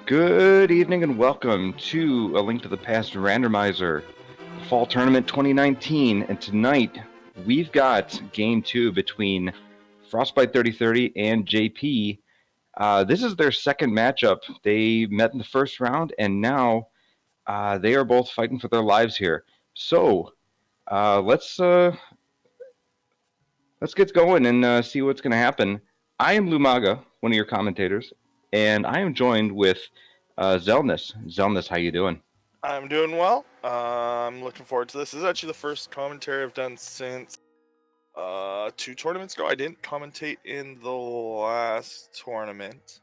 Good evening and welcome to A Link to the Past Randomizer Fall Tournament 2019. And tonight we've got Game 2 between Frostbite3030 and JP. This is their second matchup. They met in the first round and now they are both fighting for their lives here. So let's get going and see what's going to happen. I am Lumaga, one of your commentators, and I am joined with Zelnus. Zelnus, how you doing? I'm doing well. I'm looking forward to this. This is actually the first commentary I've done since 2 tournaments ago. I didn't commentate in the last tournament.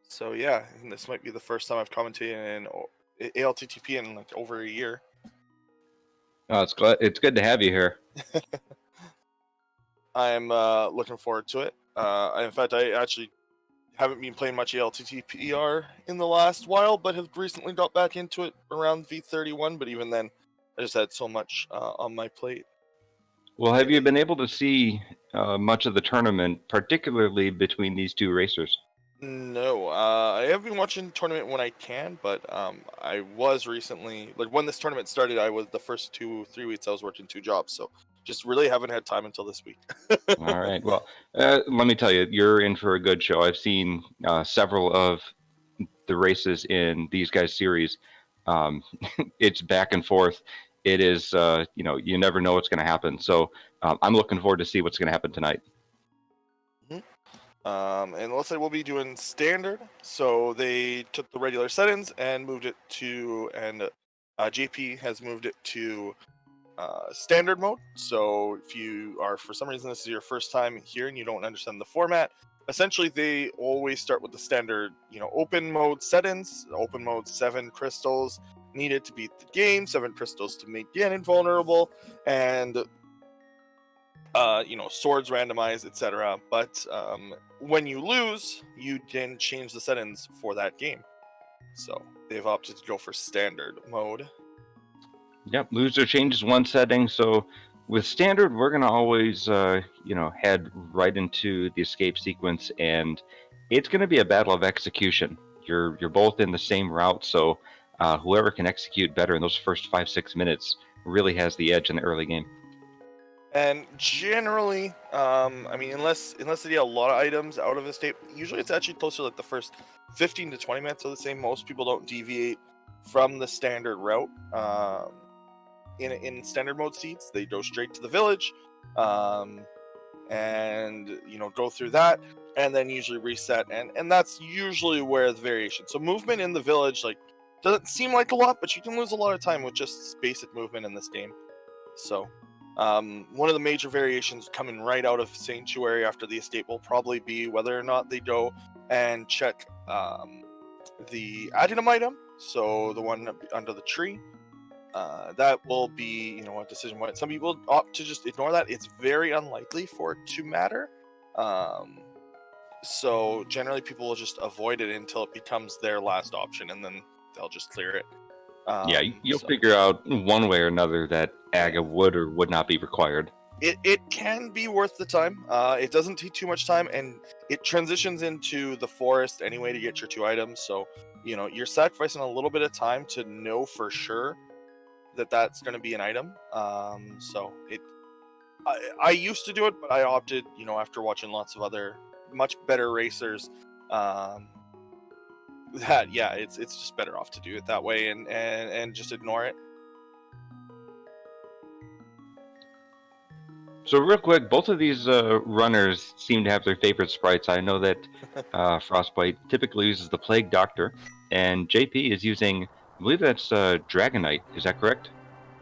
So yeah, this might be the first time I've commentated in ALTTP in like over a year. Oh, it's good to have you here. I'm looking forward to it. In fact, I actually haven't been playing much ALTTPR in the last while, but have recently got back into it around V31. But even then, I just had so much on my plate. Well, have you been able to see much of the tournament, particularly between these two racers? No, I have been watching tournament when I can, but I was recently, like when this tournament started, I was the first 2-3 weeks I was working 2 jobs, so just really haven't had time until this week. All right. Well, let me tell you, you're in for a good show. I've seen several of the races in these guys' series. It's back and forth. It is, you never know what's going to happen. So I'm looking forward to see what's going to happen tonight. And let's say we'll be doing standard. So they took the regular settings and moved it to, and JP has moved it to standard mode. So if you are, for some reason, this is your first time here and you don't understand the format, essentially they always start with the standard, open mode settings. Open mode, 7 crystals needed to beat the game, 7 crystals to make Ganon vulnerable, and swords randomized, etc. But when you lose, you can change the settings for that game. So they've opted to go for standard mode. Yep, loser changes one setting. So with standard, we're gonna always, head right into the escape sequence, and it's gonna be a battle of execution. You're both in the same route, so whoever can execute better in those first 5-6 minutes really has the edge in the early game. And generally, unless they get a lot of items out of escape, usually it's actually closer to like the first 15 to 20 minutes of the same. Most people don't deviate from the standard route. In standard mode seats, they go straight to the village, and go through that, and then usually reset, and that's usually where the variation. So movement in the village doesn't seem like a lot, but you can lose a lot of time with just basic movement in this game. So one of the major variations coming right out of Sanctuary after the escape will probably be whether or not they go and check the addendum item, so the one under the tree. That will be, a decision point. Some people opt to just ignore that. It's very unlikely for it to matter. So generally people will just avoid it until it becomes their last option, and then they'll just clear it. You'll figure out one way or another that Aga would or would not be required. It can be worth the time. It doesn't take too much time, and it transitions into the forest anyway to get your 2 items. So, you're sacrificing a little bit of time to know for sure that that's going to be an item. I used to do it, but I opted, after watching lots of other much better racers, it's just better off to do it that way and just ignore it. So real quick, both of these runners seem to have their favorite sprites. I know that Frostbite typically uses the Plague Doctor, and JP is using, I believe that's Dragonite. Is that correct?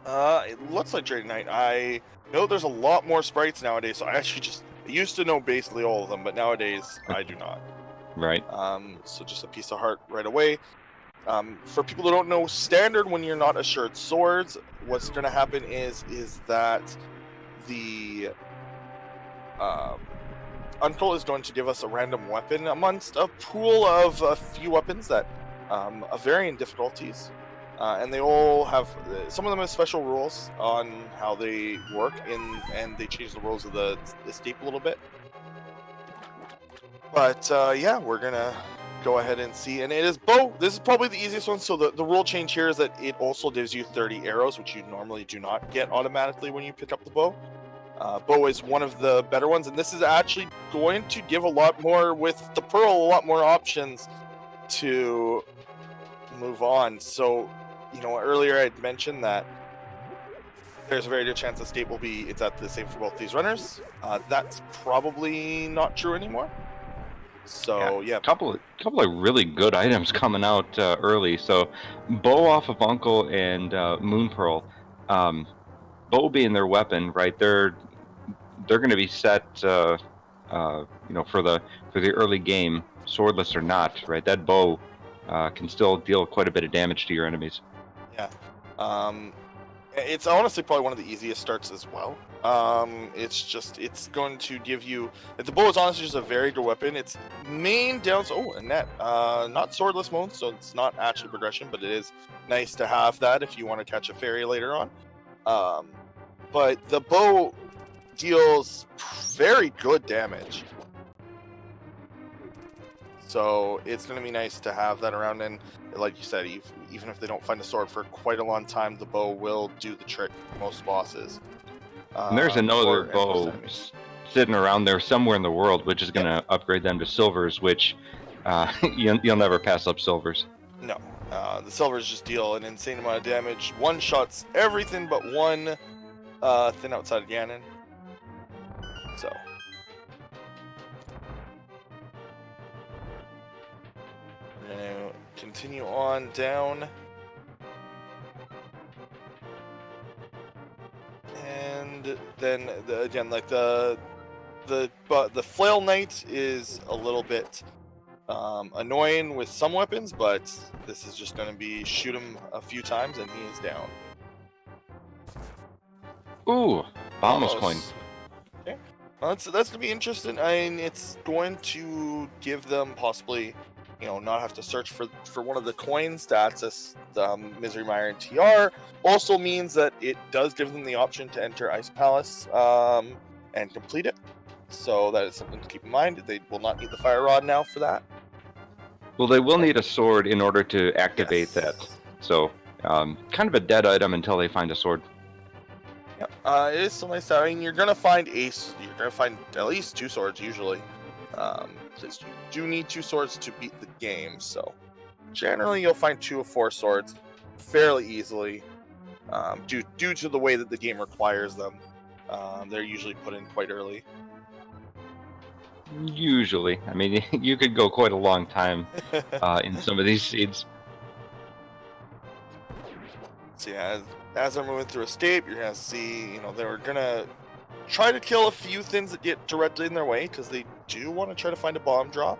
It looks like Dragonite. I know there's a lot more sprites nowadays, so I actually I used to know basically all of them, but nowadays I do not. Right. So just a piece of heart right away. For people who don't know, standard, when you're not assured swords, what's going to happen is that the Uncle is going to give us a random weapon amongst a pool of a few weapons that vary in difficulties. And they all have, some of them have special rules on how they work, and they change the rules of the escape a little bit. But we're gonna go ahead and see. And it is bow. This is probably the easiest one. So the rule change here is that it also gives you 30 arrows, which you normally do not get automatically when you pick up the bow. Bow is one of the better ones, and this is actually going to give a lot more, with the pearl, a lot more options to move on. So, earlier I'd mentioned that there's a very good chance the state will be it's at the same for both these runners. That's probably not true anymore. So yeah, couple of really good items coming out early. So bow off of Uncle and Moon Pearl, bow being their weapon, right? They're going to be set, for the early game, swordless or not, right? That bow can still deal quite a bit of damage to your enemies. Yeah. It's honestly probably one of the easiest starts as well. It's going to give you, the bow is honestly just a very good weapon. Its main downs, a net, not swordless mode, so it's not actually progression, but it is nice to have that if you want to catch a fairy later on. But the bow deals very good damage, so it's going to be nice to have that around. And like you said, even if they don't find a sword for quite a long time, the bow will do the trick for most bosses. And there's another bow sitting around there somewhere in the world, which is going to upgrade them to silvers, which you'll never pass up silvers. No, the silvers just deal an insane amount of damage. One shots everything but one thing outside of Ganon. So we're going to continue on down. And then again, like the flail knight is a little bit annoying with some weapons, but this is just going to be shoot him a few times and he is down. Ooh, Bombos coin. Okay, well, that's going to be interesting. I mean, it's going to give them possibly, not have to search for one of the coin stats as Misery Mire and TR. Also means that it does give them the option to enter Ice Palace and complete it. So that is something to keep in mind. They will not need the Fire Rod now for that. Well, they will need a sword in order to activate that. So kind of a dead item until they find a sword. Yep. It is still nice. I mean, you're gonna find at least 2 swords usually. Because you do need 2 swords to beat the game. So generally, you'll find 2 of 4 swords fairly easily. Due to the way that the game requires them, they're usually put in quite early. Usually, I mean, you could go quite a long time in some of these seeds. So yeah, as they're moving through a state, you're gonna see, they're gonna try to kill a few things that get directly in their way, because they do want to try to find a bomb drop.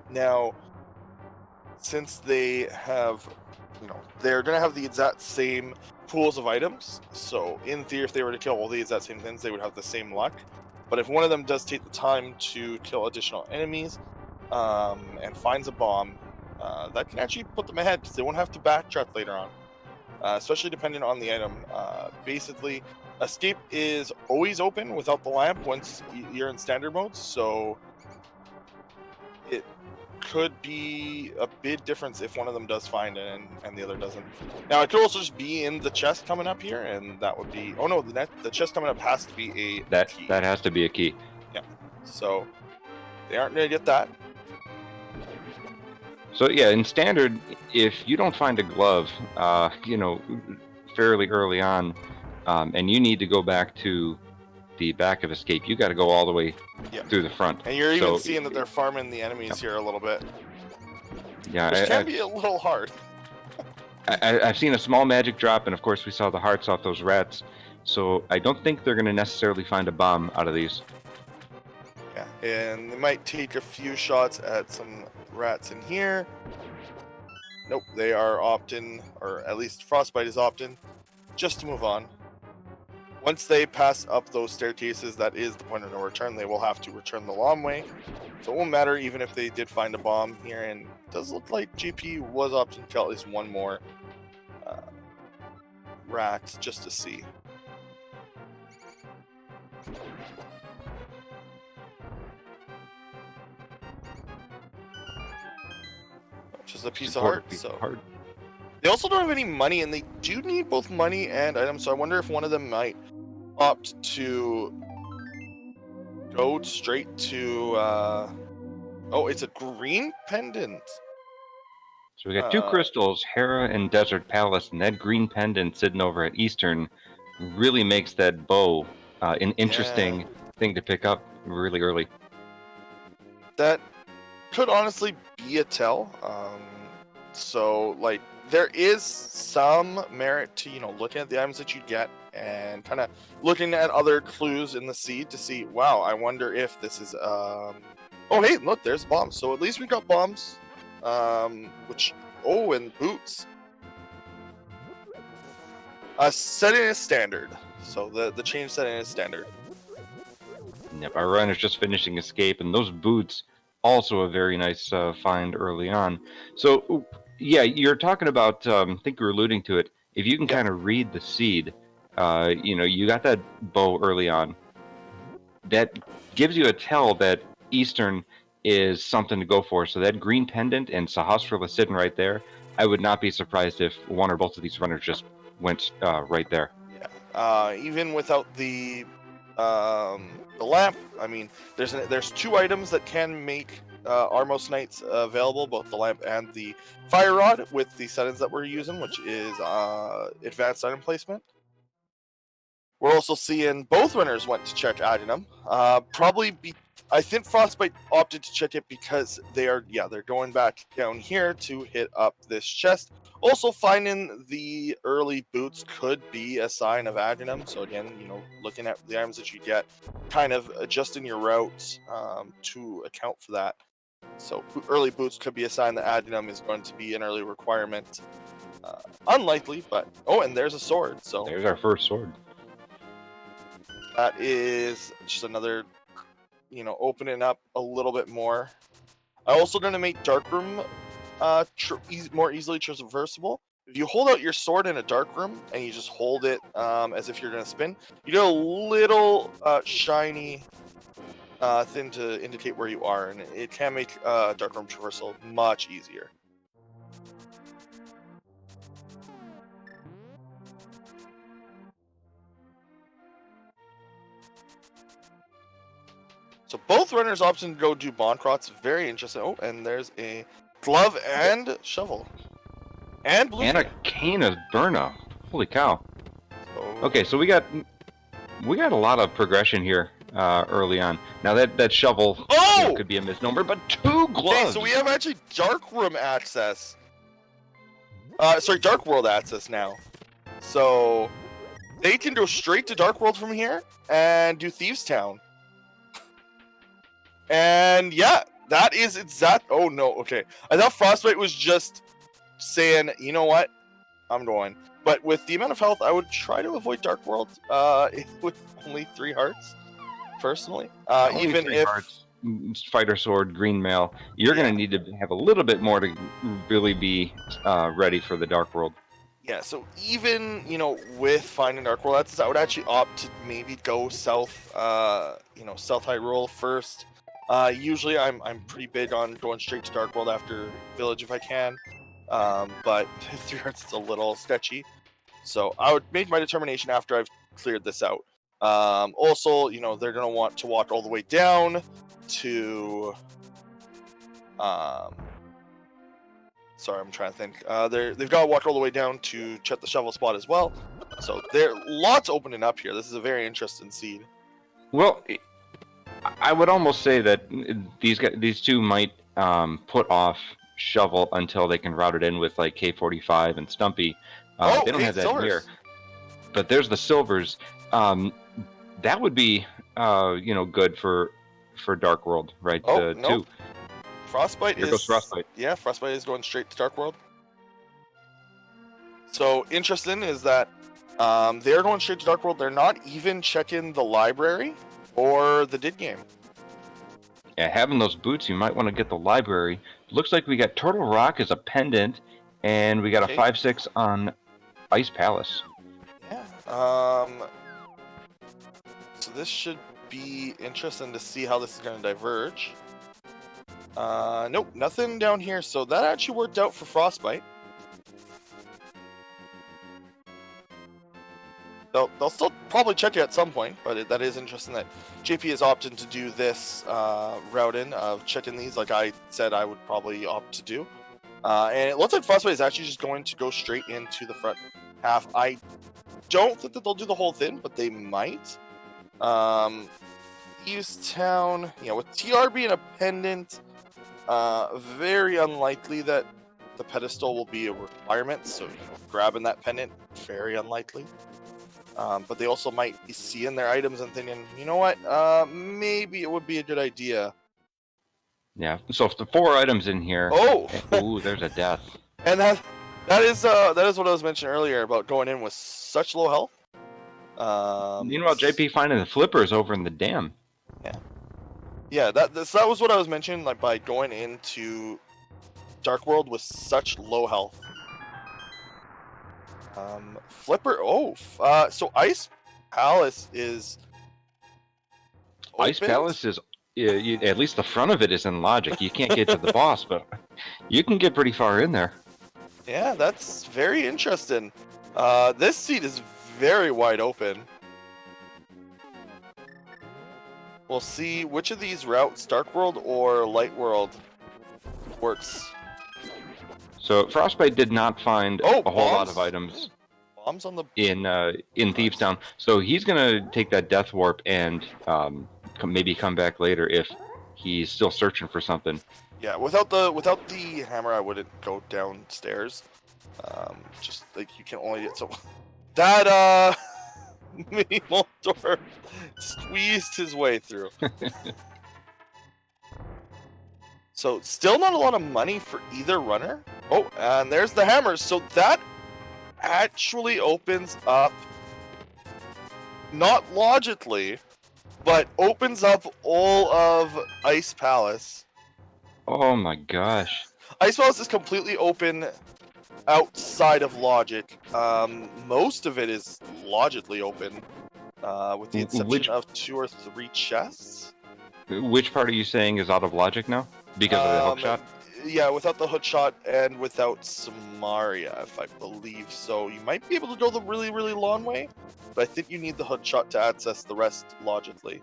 Now, since they have, they're gonna have the exact same pools of items. So in theory, if they were to kill all the exact same things, they would have the same luck. But if one of them does take the time to kill additional enemies and finds a bomb, that can actually put them ahead, because they won't have to backtrack later on, especially depending on the item. Basically, escape is always open without the lamp once you're in standard mode, so it could be a big difference if one of them does find it and the other doesn't. Now, it could also just be in the chest coming up here, and that would be... Oh no, the chest coming up has to be a key. That has to be a key. Yeah, so they aren't going to get that. So yeah, in standard, if you don't find a glove, fairly early on, and you need to go back to the back of escape, you got to go all the way through the front. And you're even seeing that they're farming the enemies here a little bit. Yeah, which can be a little hard. I've seen a small magic drop, and of course we saw the hearts off those rats. So I don't think they're going to necessarily find a bomb out of these. Yeah, and they might take a few shots at some rats in here. Nope, they are opting, or at least Frostbite is opting, just to move on. Once they pass up those staircases, that is the point of no return. They will have to return the long way. So it won't matter even if they did find a bomb here. And it does look like JP was opting to kill at least one more rat just to see. there's a piece of support heart. a piece So of heart. they also don't have any money, and they do need both money and items. So I wonder if one of them might opt to go straight to. Oh, it's a green pendant. So we got two crystals, Hera and Desert Palace, and that green pendant sitting over at Eastern really makes that bow an interesting thing to pick up really early. That could honestly be a tell. So like there is some merit to looking at the items that you get and kind of looking at other clues in the seed to see. Wow, I wonder if this is. Oh hey, look, there's bombs. So at least we got bombs. Which and boots. Setting is standard. So the change setting is standard. Yep, our runner's just finishing escape, and those boots also a very nice find early on. So yeah, you're talking about. I think you're alluding to it. If you can kind of read the seed, you got that bow early on. That gives you a tell that Eastern is something to go for. So that green pendant and Sahasrara sitting right there. I would not be surprised if one or both of these runners just went right there. Yeah. Even without the lamp, I mean, there's two items that can make Armos Knights available, both the lamp and the fire rod, with the settings that we're using, which is advanced item placement. We're also seeing both runners went to check Adenum. I think Frostbite opted to check it because they're going back down here to hit up this chest. Also, finding the early boots could be a sign of Adenum. So again, looking at the items that you get, kind of adjusting your routes to account for that. So early boots could be a sign that Adenum is going to be an early requirement. Unlikely, but and there's a sword. So there's our first sword. That is just another, opening up a little bit more. I'm also going to make Dark Room more easily traversable. If you hold out your sword in a Dark Room and you just hold it as if you're going to spin, you get a little shiny thing to indicate where you are, and it can make Dark Room traversal much easier. So both runners opted to go do Bonkrots. Very interesting. Oh, and there's a glove and shovel. And blue. And a cane of Burna. Holy cow. Okay, so we got a lot of progression here early on. Now that shovel could be a misnomer, but two gloves. Okay, so we have actually Dark Room access. Dark World access now. So they can go straight to Dark World from here and do Thieves Town. And yeah, that is exact. Oh no, okay. I thought Frostbite was just saying, you know what, I'm going. But with the amount of health, I would try to avoid Dark World with only 3 hearts, personally. Even if hearts, fighter sword, green mail, you're going to need to have a little bit more to really be ready for the Dark World. Yeah, so even, with finding Dark World, I would actually opt to maybe go south, South Hyrule first. Usually I'm pretty big on going straight to Dark World after Village if I can. But 3 hearts is a little sketchy. So I would make my determination after I've cleared this out. Also, they're going to want to walk all the way down to... Sorry, I'm trying to think. They've got to walk all the way down to check the shovel spot as well. So there lots opening up here. This is a very interesting seed. Well, I would almost say that these two might put off shovel until they can route it in with like K45 and Stumpy. They don't have that silvers here. But there's the silvers. That would be good for Dark World, right? Nope. Too. Frostbite goes Frostbite. Yeah, Frostbite is going straight to Dark World. So interesting is that they're going straight to Dark World. They're not even checking the library or the did game. Yeah, having those boots, you might want to get the library. Looks like we got Turtle Rock as a pendant, and we got a 5/6 on Ice Palace. Yeah. So this should be interesting to see how this is going to diverge. Nope, nothing down here. So that actually worked out for Frostbite. They'll still probably check it at some point, but that is interesting that JP has opted to do this route in of checking these like I said I would probably opt to do. And it looks like Frostbite is actually just going to go straight into the front half. I don't think that they'll do the whole thing, but they might. East Town, with TR being a pendant, very unlikely that the pedestal will be a requirement. So, grabbing that pendant, very unlikely. But they also might be seeing their items and thinking, you know what, maybe it would be a good idea. Yeah. So if the 4 items in here. Oh, ooh, there's a death. And that is what I was mentioning earlier about going in with such low health. Meanwhile, JP finding the flippers over in the dam. Yeah. That was what I was mentioning, like by going into Dark World with such low health. Flipper. Oh, so Ice Palace is. Ice Palace is. At least the front of it is in logic. You can't get to the boss, but you can get pretty far in there. Yeah, that's very interesting. This seat is very wide open. We'll see which of these routes, Dark World or Light World, works. So Frostbite did not find a whole lot of bombs? items Bombs on the in Thieves Town. So he's gonna take that Death Warp and maybe come back later if he's still searching for something. Yeah, without the hammer, I wouldn't go downstairs. Just like you can only get so that mini Moltor squeezed his way through. So still not a lot of money for either runner. Oh, and there's the hammers. So that actually opens up, not logically, but opens up all of Ice Palace. Oh my gosh. Ice Palace is completely open outside of logic. Most of it is logically open, with the exception of 2 or 3 chests. Which part are you saying is out of logic now? Because of the hookshot? Yeah, without the hookshot and without Samaria, if I believe so. You might be able to go the really, really long way, but I think you need the hookshot to access the rest logically.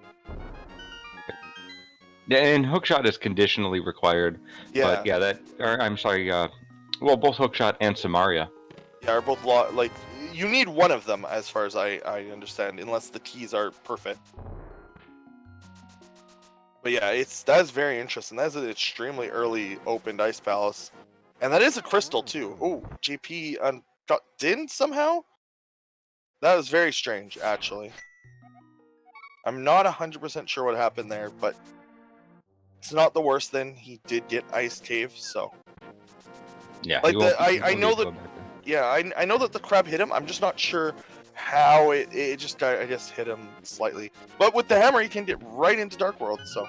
Yeah, and hookshot is conditionally required. Yeah. But yeah, I'm sorry, well, both hookshot and Samaria. Yeah, are both like, you need one of them as far as I understand, unless the keys are perfect. But yeah, that is very interesting. That is an extremely early opened Ice Palace. And that is a crystal too. Oh, JP got Din somehow? That was very strange, actually. I'm not 100% sure what happened there, but it's not the worst thing. He did get Ice Cave, so. Yeah, like I know that. Yeah, I know that the crab hit him. I'm just not sure how it just, I guess, hit him slightly. But with the hammer, he can get right into Dark World, so.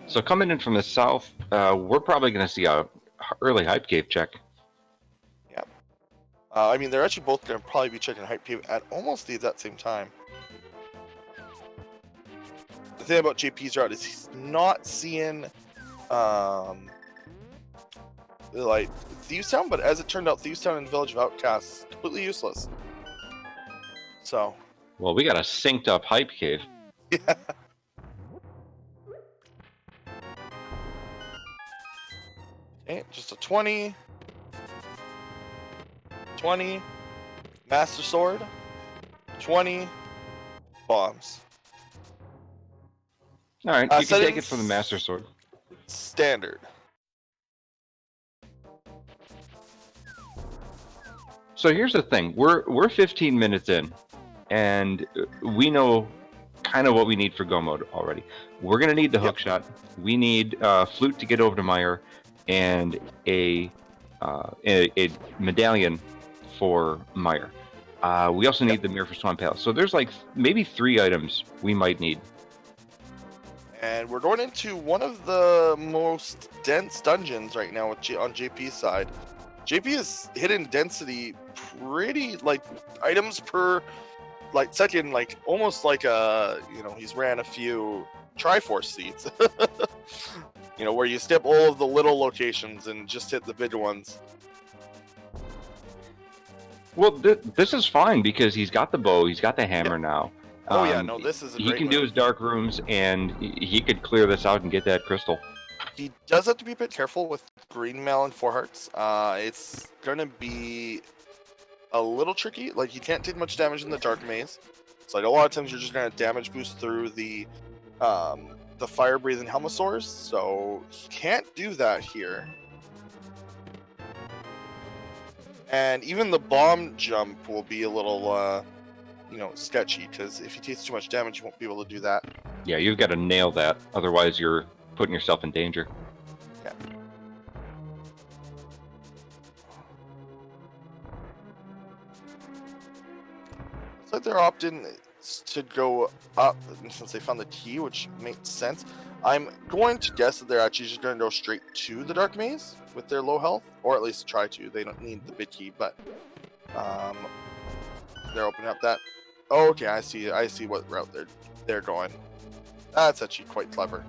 So coming in from the south, we're probably going to see a early Hype Cave check. Yeah. I mean, they're actually both going to probably be checking Hype Cave at almost the exact same time. The thing about JP's route is he's not seeing, like, Thieves Town, but as it turned out, Thieves Town and Village of Outcasts completely useless. So. Well, we got a synced up Hype Cave. Yeah. Okay, just a 20. 20. Master Sword. 20. Bombs. Alright, you can take it from the Master Sword. Standard. So here's the thing, we're 15 minutes in, and we know kind of what we need for Go Mode already. We're going to need the hookshot, we need Flute to get over to Meyer, and a medallion for Meyer. We also need the Mirror for Swan Palace. So there's like maybe 3 items we might need. And we're going into one of the most dense dungeons right now on JP's side. JP is hitting density pretty, like, items per, like, second, like, almost like he's ran a few Triforce seeds. You know, where you skip all of the little locations and just hit the big ones. Well, this is fine because he's got the bow, he's got the hammer now. Oh yeah, no, this is a great He can move. do his dark rooms, and he could clear this out and get that crystal. He does have to be a bit careful with green mail and 4 hearts. It's gonna be a little tricky. Like, he can't take much damage in the dark maze. So like a lot of times you're just gonna damage boost through the fire breathing Helmosaurs. So he can't do that here. And even the bomb jump will be a little you know, sketchy, because if he takes too much damage, you won't be able to do that. Yeah, you've got to nail that, otherwise you're putting yourself in danger. Yeah. Looks like they're opting to go up since they found the key, which makes sense. I'm going to guess that they're actually just going to go straight to the dark maze with their low health, or at least try to. They don't need the big key, but they're opening up that. Oh, okay, I see what route they're going. That's actually quite clever.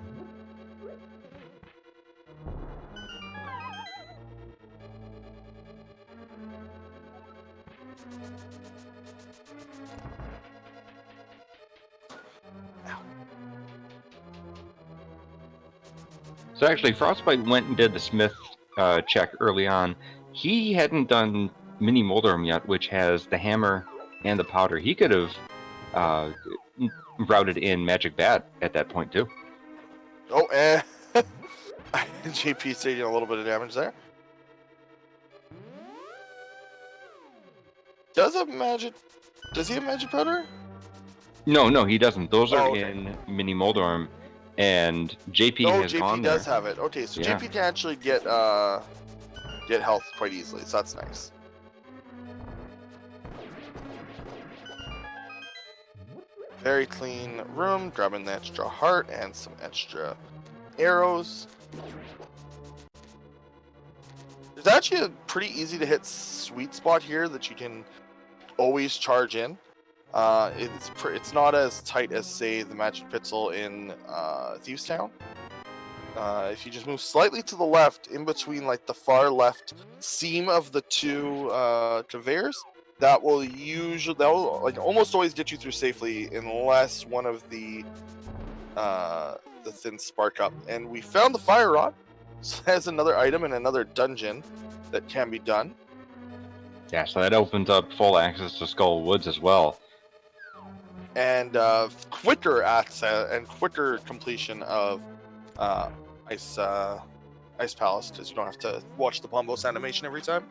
So actually, Frostbite went and did the Smith check early on. He hadn't done Mini Moldorm yet, which has the hammer and the powder. He could have routed in Magic Bat at that point too. Oh, JP's taking a little bit of damage there. Does he have magic powder? No, he doesn't. Those are okay. in Mini Moldorm, and JP has JP gone does there. have it. Okay, so Yeah. JP can actually get health quite easily, so that's nice. Very clean room, grabbing the extra heart and some extra arrows. There's actually a pretty easy to hit sweet spot here that you can always charge in. It's not as tight as, say, the Magic Pixel in Thieves Town. If you just move slightly to the left, in between like the far left seam of the two conveyors, that will like almost always get you through safely, unless one of the thin spark up. And we found the fire rod, so there's another item in another dungeon that can be done. Yeah, so that opens up full access to Skull Woods as well. And quicker access and quicker completion of Ice Palace, because you don't have to watch the Bombos animation every time.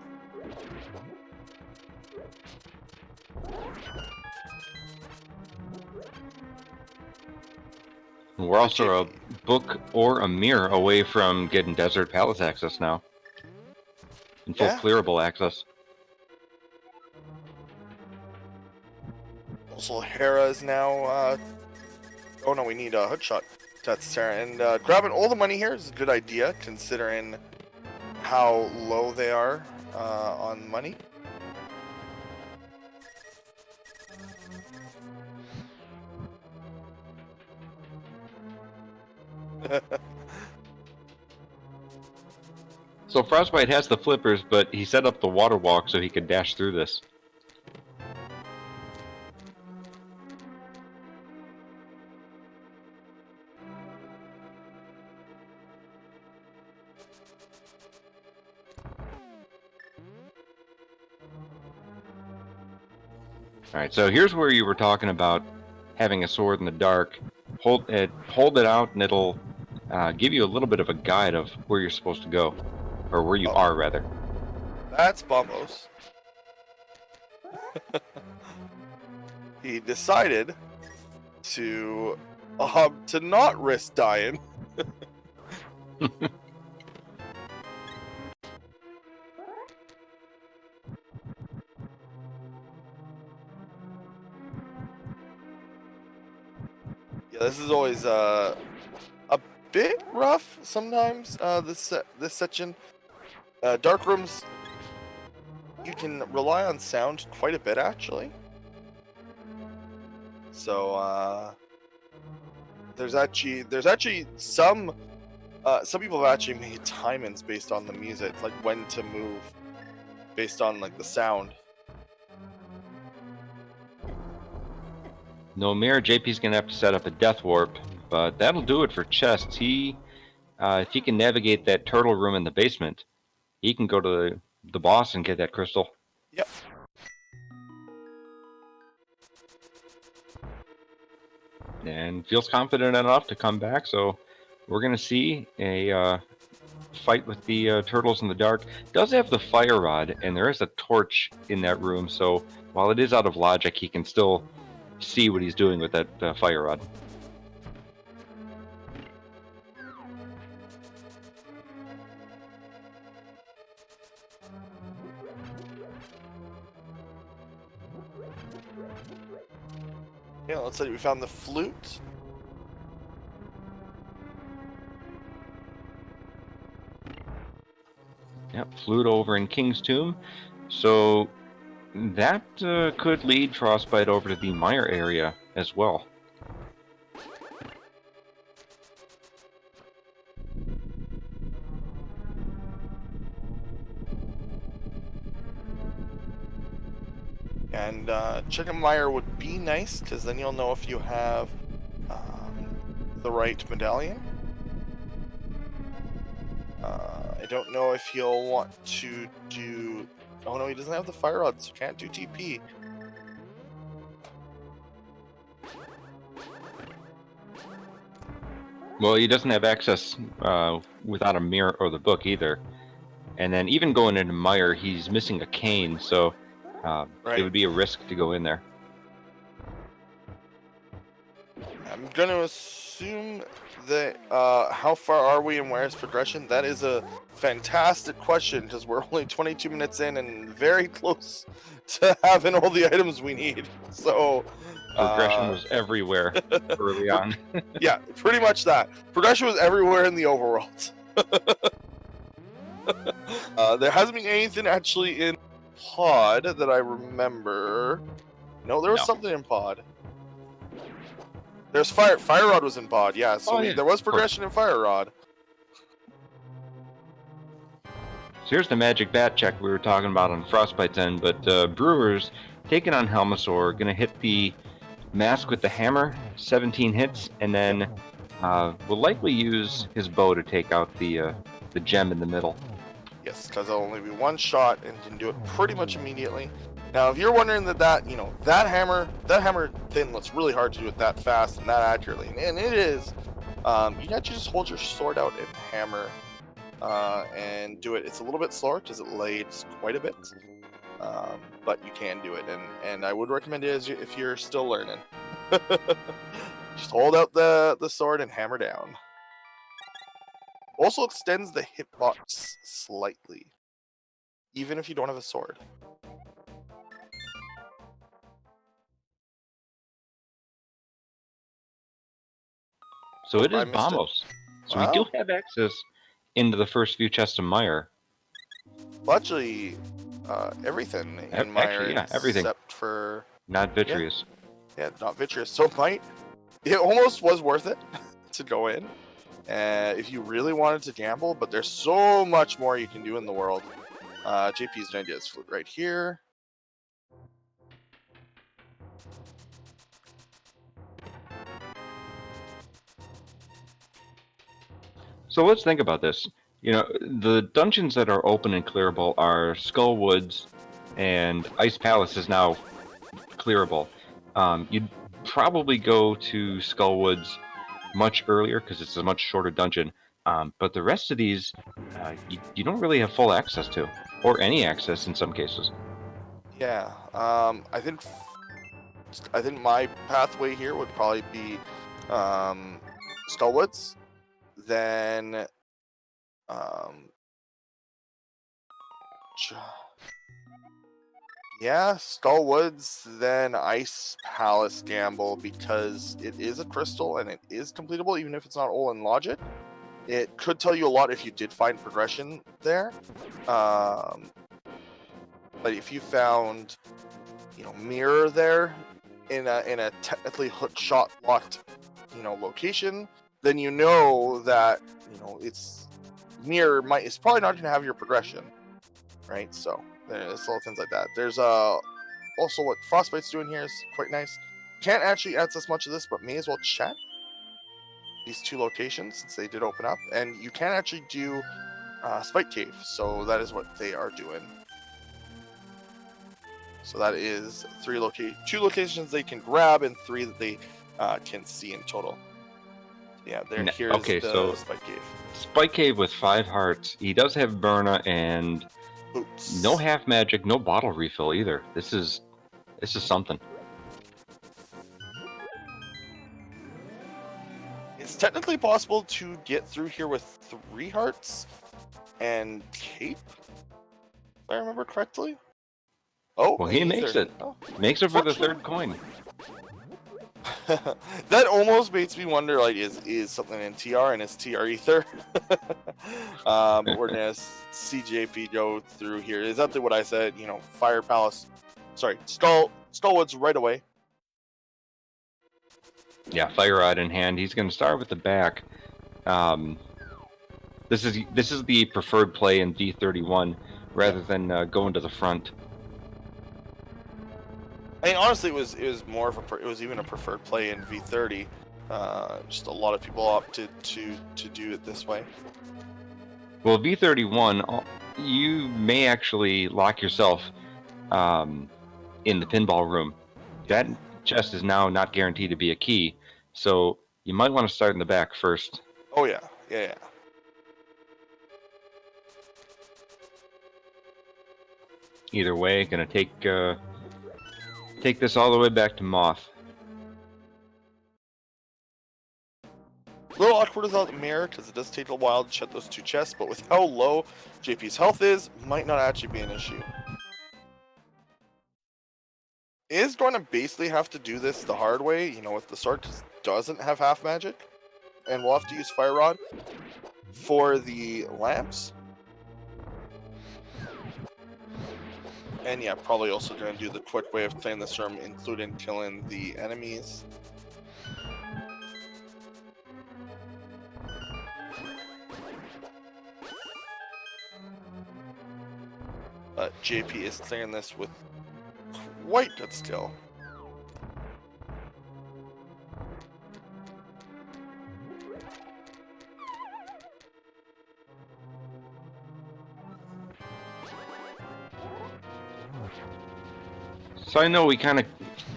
We're also a book or a mirror away from getting Desert Palace access now. And full clearable access. Also, Hera is now... oh no, we need a hoodshot. That's Sarah. And grabbing all the money here is a good idea, considering how low they are on money. So Frostbite has the flippers, but he set up the water walk so he could dash through this. Alright, so here's where you were talking about having a sword in the dark. Hold it out, and it'll give you a little bit of a guide of where you're supposed to go. Or where you are, rather. That's Bombos. He decided to not risk dying. Yeah, this is always a bit rough sometimes. This section, dark rooms, you can rely on sound quite a bit actually. So There's actually some people have actually made timings based on the music, like when to move, based on like the sound. No mirror, JP's gonna have to set up a death warp, but that'll do it for chests. If he can navigate that turtle room in the basement, he can go to the boss and get that crystal. Yep. And feels confident enough to come back, so we're gonna see a fight with the turtles in the dark. Does have the fire rod, and there is a torch in that room, so while it is out of logic, he can still see what he's doing with that fire rod. Yeah, let's say we found the flute. Yep, flute over in King's Tomb. So that could lead Frostbite over to the Mire area as well. And Chicken Mire would be nice, because then you'll know if you have the right medallion. I don't know if he'll want to do... Oh no, he doesn't have the fire rod, so can't do TP. Well, he doesn't have access without a mirror or the book either. And then even going into Mire, he's missing a cane, so Right. it would be a risk to go in there. I'm gonna assume that how far are we and where's progression? That is a fantastic question, because we're only 22 minutes in and very close to having all the items we need. So Progression was everywhere early on. yeah, pretty much that. Progression was everywhere in the overworld. There hasn't been anything actually in pod that I remember. No, there was something in pod. There's Fire Rod was in pod, yeah. So there was progression in Fire Rod. So here's the magic bat check we were talking about on Frostbite's end, but Brewers taking on Helmasaur, gonna hit the mask with the hammer, 17 hits, and then will likely use his bow to take out the gem in the middle. Yes, because it'll only be one shot and can do it pretty much immediately. Now, if you're wondering that hammer thing looks really hard to do it that fast and that accurately, and it is, you can actually just hold your sword out and hammer and do it. It's a little bit slower because it lays quite a bit, but you can do it, and I would recommend it if you're still learning. Just hold out the sword and hammer down. Also extends the hitbox slightly, even if you don't have a sword. So it is Bombos. So we do have access into the first few chests of Mire. Well, actually, everything in Mire, everything except for not Vitreous. Yeah, not Vitreous. So it almost was worth it to go in, if you really wanted to gamble. But there's so much more you can do in the world. JP's gonna get his flute right here. So let's think about this. You know, the dungeons that are open and clearable are Skull Woods, and Ice Palace is now clearable. You'd probably go to Skull Woods much earlier because it's a much shorter dungeon. But the rest of these, you don't really have full access to, or any access in some cases. Yeah, I think my pathway here would probably be Skull Woods, then yeah, Skull Woods, then Ice Palace gamble, because it is a crystal and it is completable, even if it's not all in logic. It could tell you a lot if you did find progression there. But if you found, mirror there in a technically hook shot locked location, then you know that it's it's probably not going to have your progression, right? So there's little things like that. There's also what Frostbite's doing here is quite nice. Can't actually access much of this, but may as well check these two locations since they did open up, and you can actually do Spike Cave, so that is what they are doing. So that is two locations they can grab and 3 that they can see in total. Yeah, here's the Spike Cave. Spike Cave with 5 hearts. He does have Burna and Boots. no half magic, no bottle refill either. This is something. It's technically possible to get through here with 3 hearts and cape, if I remember correctly. Oh, well, he makes it. Oh. Makes it for the 3rd coin. That almost makes me wonder, like, is something in TR and is TR ether? But we're gonna see JP go through here. Exactly what I said. Fire Palace. Sorry, Skullwoods right away. Yeah, Fire Rod in hand. He's going to start with the back. This is the preferred play in V31 rather than going to the front. I mean, honestly, it was more of it was even a preferred play in V30. Just a lot of people opted to do it this way. Well, V31, you may actually lock yourself in the pinball room. That chest is now not guaranteed to be a key, so you might want to start in the back first. Oh yeah. Either way, gonna take this all the way back to Moth. A little awkward without the mirror because it does take a while to check those 2 chests, but with how low JP's health is, might not actually be an issue. Is going to basically have to do this the hard way, with the sword, because it doesn't have half magic, and we'll have to use Fire Rod for the lamps. And yeah, probably also going to do the quick way of playing this room, including killing the enemies. But JP is clearing this with quite good skill. So I know we kind of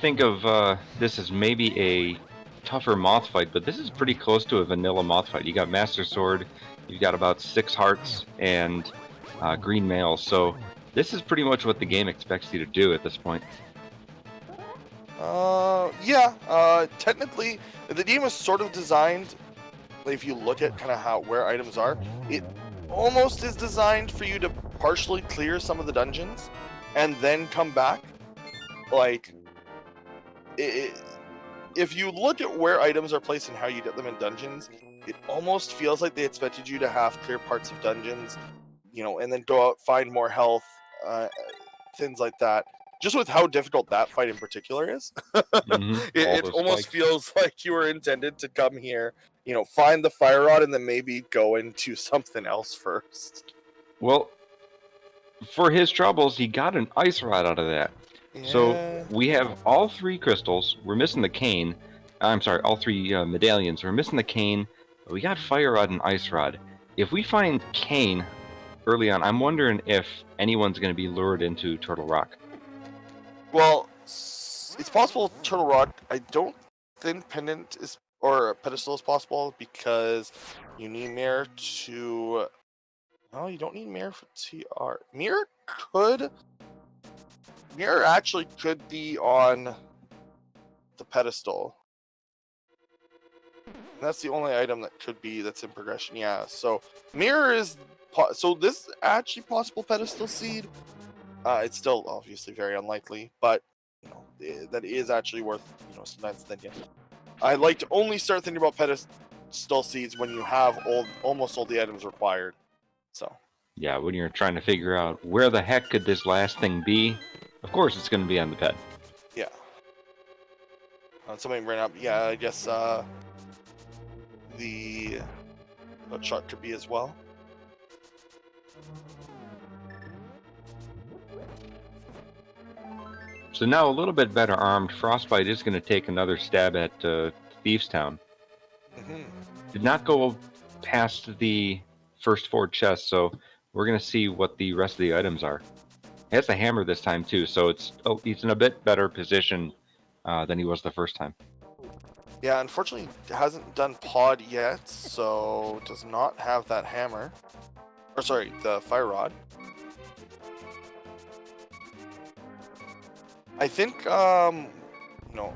think of this as maybe a tougher Moth fight, but this is pretty close to a vanilla Moth fight. You got Master Sword, you've got about 6 hearts, and green mail, so this is pretty much what the game expects you to do at this point. Technically, the game was sort of designed, if you look at kind of where items are, it almost is designed for you to partially clear some of the dungeons and then come back. Like, if you look at where items are placed and how you get them in dungeons, it almost feels like they expected you to have clear parts of dungeons, and then go out, find more health, things like that. Just with how difficult that fight in particular is, it almost feels like you were intended to come here, find the Fire Rod, and then maybe go into something else first. Well, for his troubles, he got an Ice Rod out of that. Yeah. So we have all 3 crystals. We're missing the cane. I'm sorry, all 3 medallions. We're missing the cane. But we got Fire Rod and Ice Rod. If we find cane early on, I'm wondering if anyone's going to be lured into Turtle Rock. Well, it's possible Turtle Rock. I don't think Pendant or Pedestal is possible because you need Mirror to... No, you don't need Mirror for TR. Mirror actually could be on the Pedestal. And that's the only item that could be that's in progression. Yeah, so Mirror is... So this is actually possible Pedestal Seed. It's still obviously very unlikely, but that is actually worth sometimes thinking. I like to only start thinking about Pedestal Seeds when you have almost all the items required. So yeah, when you're trying to figure out where the heck could this last thing be, of course it's going to be on the ped. Yeah. Somebody ran up. Yeah, I guess the shot could be as well. So now a little bit better armed, Frostbite is going to take another stab at Thieves Town. Did not go past the first 4 chests, so we're going to see what the rest of the items are. He has a hammer this time too, so he's in a bit better position than he was the first time. Yeah, unfortunately, hasn't done pod yet, so does not have that hammer. Or sorry, the fire rod. I think, you know,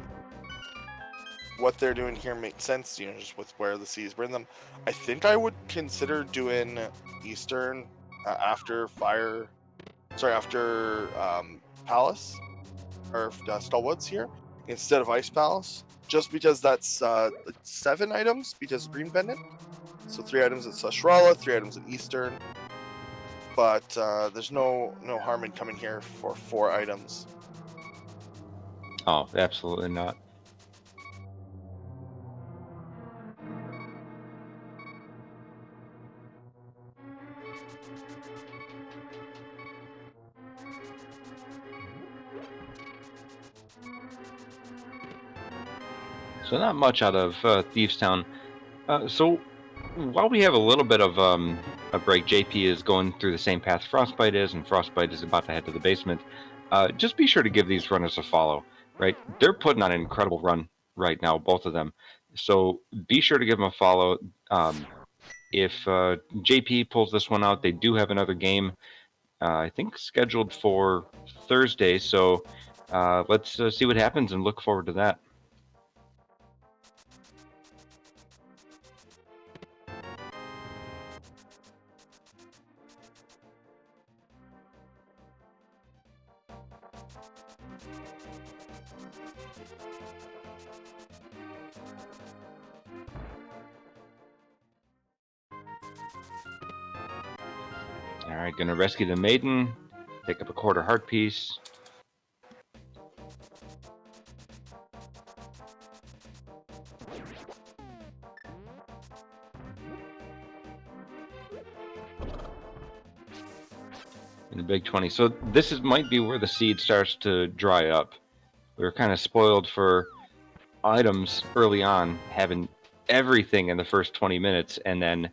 what they're doing here makes sense, you know, just with where the seas bring them. I think I would consider doing Eastern after Palace, or Stallwoods here, instead of Ice Palace, just because that's 7 items, because Green Pendant. So 3 items at Sashrala, 3 items at Eastern. But there's no harm in coming here for 4 items. Oh, absolutely not. So not much out of Thieves Town. So while we have a little bit of a break, JP is going through the same path Frostbite is, and Frostbite is about to head to the basement. Just be sure to give these runners a follow, right? They're putting on an incredible run right now, both of them. So be sure to give them a follow. If JP pulls this one out, they do have another game, I think scheduled for Thursday. So let's see what happens and look forward to that. All right, gonna rescue the maiden, pick up a quarter heart piece. In the big 20. So this might be where the seed starts to dry up. We were kind of spoiled for items early on, having everything in the first 20 minutes, and then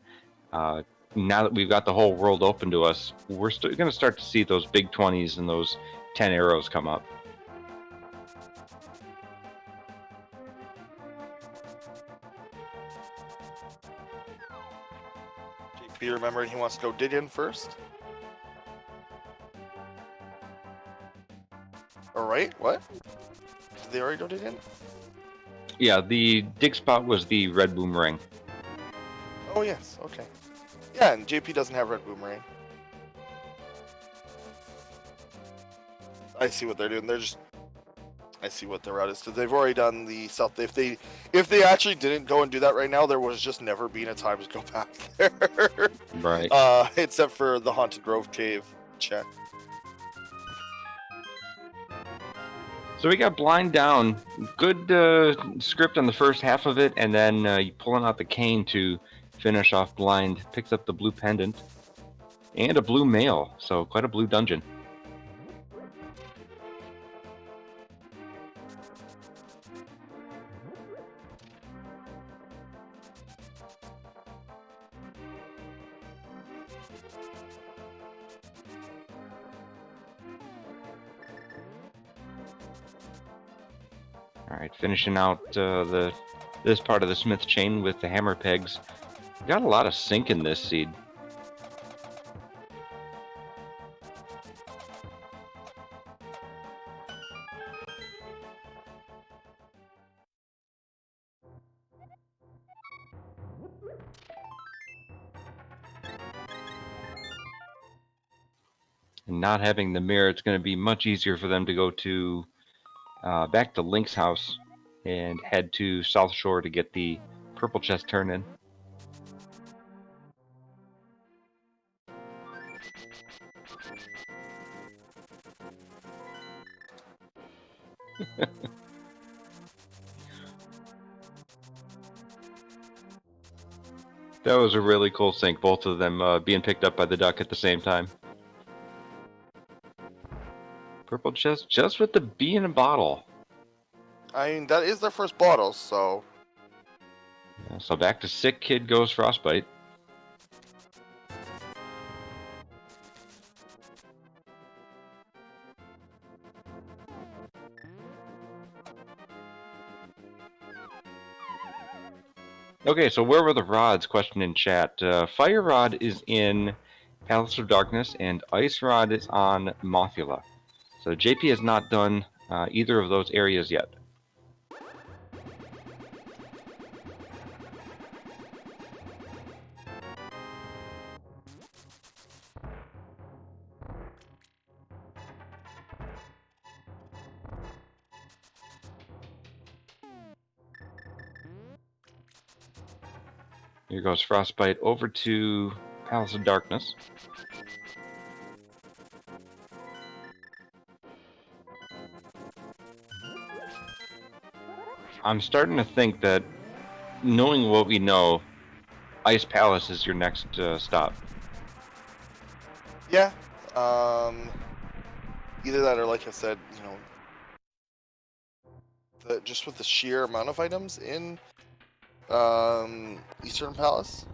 now that we've got the whole world open to us, we're going to start to see those big 20s and those 10 arrows come up. JP remembering he wants to go dig in first. Alright, what? Did they already go dig in? Yeah, the dig spot was the red boomerang. Oh yes, okay. Yeah, and JP doesn't have red boomerang. I see what they're doing. I see what their route is, because they've already done the south. If they actually didn't go and do that right now, there was just never been a time to go back there. Right. Except for the Haunted Grove Cave check. So we got blind down. Good script on the first half of it, and then pulling out the cane to finish off blind. Picks up the blue pendant and a blue mail, so quite a blue dungeon. All right, finishing out this part of the smith chain with the hammer pegs. We got a lot of sink in this seed. And not having the mirror, it's going to be much easier for them to go to back to Link's house and head to South Shore to get the purple chest turned in. That was a really cool sync, both of them being picked up by the duck at the same time. Purple chest just with the bee in a bottle. I mean, that is their first bottle, so... Yeah, so back to Sick Kid goes Frostbite. Okay, so where were the rods? Question in chat. Fire Rod is in Palace of Darkness, and Ice Rod is on Mothula. So JP has not done either of those areas yet. Here goes Frostbite over to Palace of Darkness. I'm starting to think that, knowing what we know, Ice Palace is your next stop. Yeah. Either that or, like I said, you know, just with the sheer amount of items in Eastern Palace.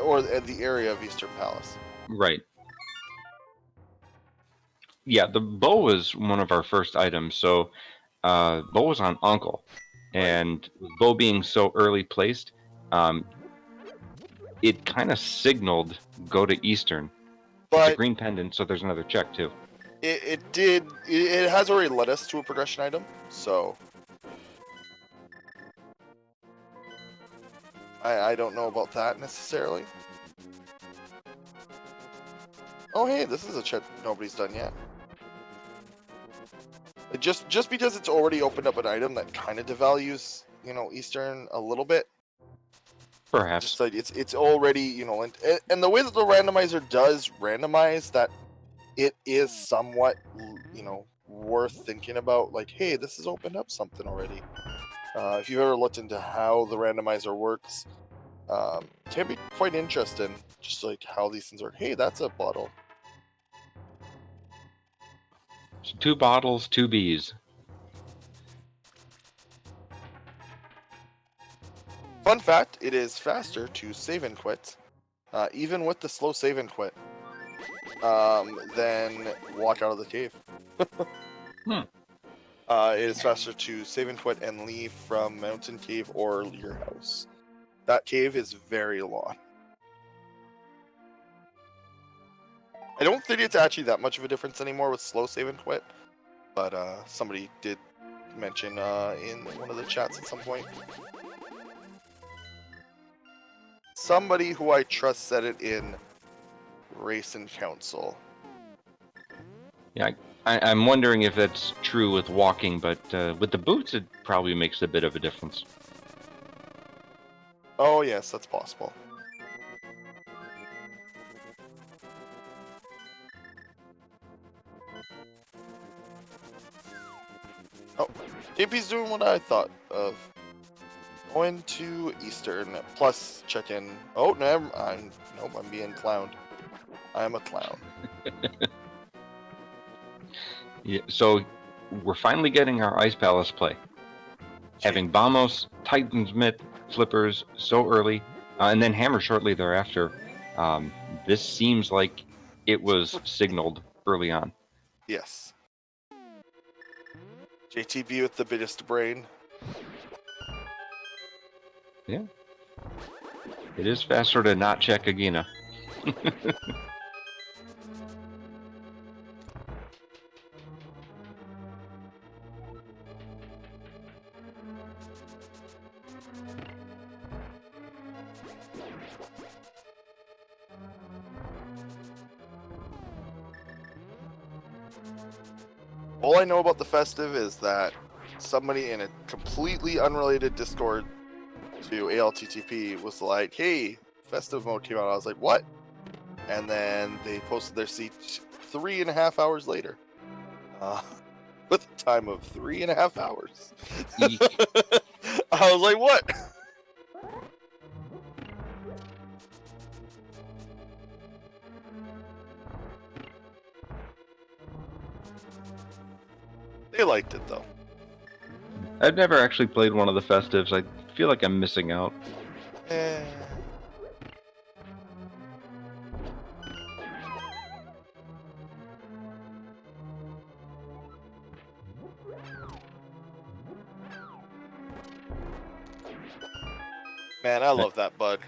Or the area of Eastern Palace. Right. Yeah, the bow was one of our first items, so bow was on Uncle. And with bow being so early placed, it kind of signaled go to Eastern. But it's a green pendant, so there's another check too. It has already led us to a progression item, so I don't know about that necessarily. Oh hey, this is a check nobody's done yet. Just because it's already opened up an item that kind of devalues, you know, Eastern a little bit. Perhaps. Just like it's already, you know, and the way that the randomizer does randomize that, it is somewhat, you know, worth thinking about. Like, hey, this has opened up something already. If you've ever looked into how the randomizer works, it can be quite interesting. Just like how these things work. Hey, that's a bottle. So 2 bottles, 2 bees. Fun fact, it is faster to save and quit, even with the slow save and quit, than walk out of the cave. It is faster to save and quit and leave from Mountain Cave or your house. That cave is very long. I don't think it's actually that much of a difference anymore with slow save and quit, but somebody did mention in one of the chats at some point. Somebody who I trust said it in Race and Council. Yeah, I'm wondering if that's true with walking, but with the boots, it probably makes a bit of a difference. Oh yes, that's possible. Oh, JP's doing what I thought of. Going to Eastern, plus check in. Oh, never. Nope, I'm being clowned. I'm a clown. Yeah, so we're finally getting our Ice Palace play. Having Vamos, Titan's Myth, Flippers so early, and then Hammer shortly thereafter. This seems like it was signaled early on. Yes. JTB with the biggest brain. Yeah. It is faster to not check Agina. All I know about the festive is that somebody in a completely unrelated Discord to ALTTP was like, hey, festive mode came out. I was like, what? And then they posted their seat 3.5 hours later. With a time of 3.5 hours. I was like, what? They liked it though. I've never actually played one of the festives. I feel like I'm missing out. Eh. Man, I love that bug.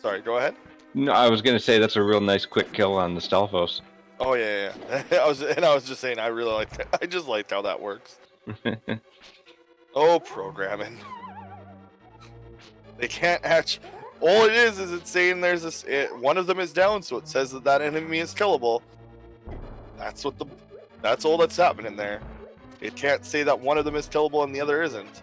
Sorry, go ahead. No, I was gonna say that's a real nice quick kill on the Stalfos. Oh yeah. I was just saying I really like that. I just liked how that works. Oh, programming. They can't hatch. All it is it's saying there's this. One of them is down, so it says that that enemy is killable. That's what the. That's all that's happening there. It can't say that one of them is killable and the other isn't.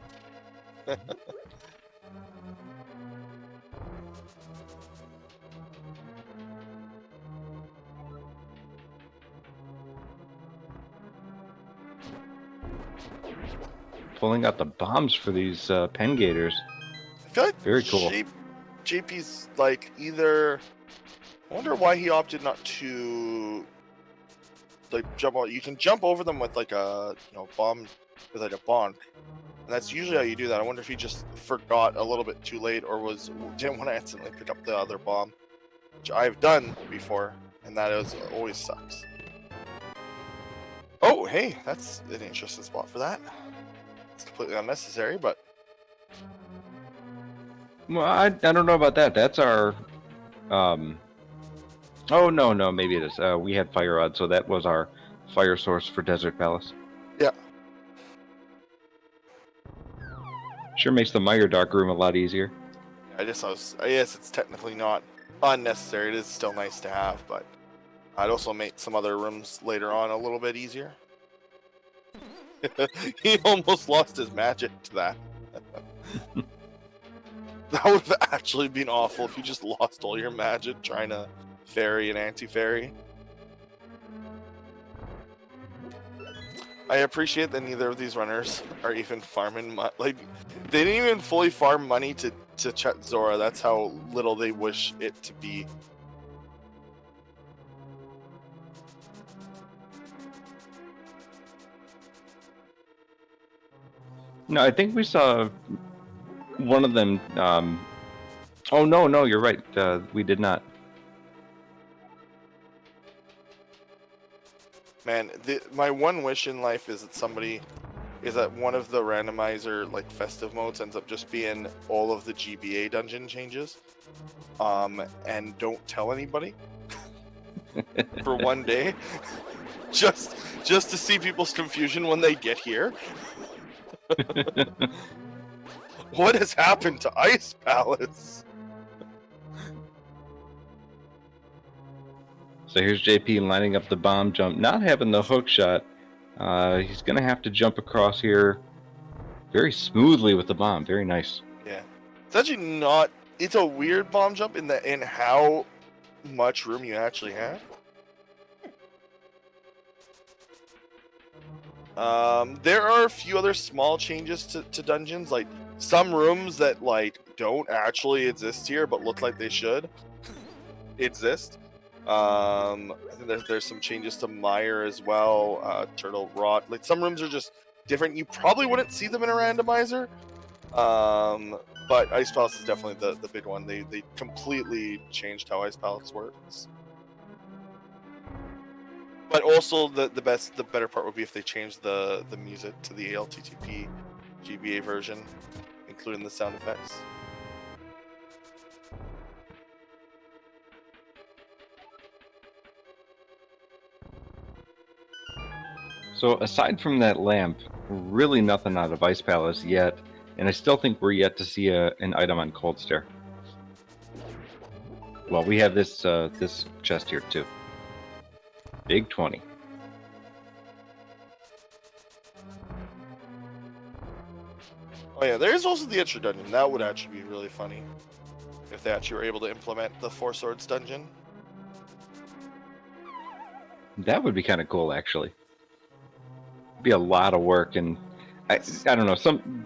Pulling out the bombs for these pen gators. I feel like Very cool. JP's like either. I wonder why he opted not to like jump out. You can jump over them with like a bomb with like a bonk, and that's usually how you do that. I wonder if he just forgot a little bit too late or didn't want to instantly pick up the other bomb, which I've done before, and that always sucks. Oh, hey, that's an interesting spot for that. It's completely unnecessary, but Well, I don't know about that. That's our. Oh no, maybe it is. We had fire rod, so that was our fire source for Desert Palace. yeah. Sure makes the Mire Dark room a lot easier. I guess it's technically not unnecessary. It is still nice to have, but I'd also make some other rooms later on a little bit easier. He almost lost his magic to that. That would have actually been awful if you just lost all your magic trying to fairy and anti-fairy. I appreciate that neither of these runners are even farming like they didn't even fully farm money to chat Zora. That's how little they wish it to be. No, I think we saw one of them. Oh no, you're right. We did not. Man, my one wish in life is that one of the randomizer like festive modes ends up just being all of the GBA dungeon changes, and don't tell anybody for one day, just to see people's confusion when they get here. What has happened to Ice Palace? So here's JP lining up the bomb jump, not having the hook shot. He's gonna have to jump across here very smoothly with the bomb. Very nice. Yeah, it's actually not. It's a weird bomb jump in how much room you actually have. There are a few other small changes to dungeons, like some rooms that like don't actually exist here but look like they should exist. I think there's some changes to Mire as well. Turtle Rot, like some rooms are just different. You probably wouldn't see them in a randomizer. But Ice Palace is definitely the big one. They completely changed how Ice Palace works. But also the better part would be if they changed the music to the ALTTP GBA version, including the sound effects. So aside from that lamp, really nothing out of Ice Palace yet, and I still think we're yet to see an item on Cold Stair. Well, we have this this chest here too. Big 20. Oh yeah, there is also the extra dungeon. That would actually be really funny if they actually were able to implement the Four Swords dungeon. That would be kind of cool, actually. Be a lot of work, and I don't know.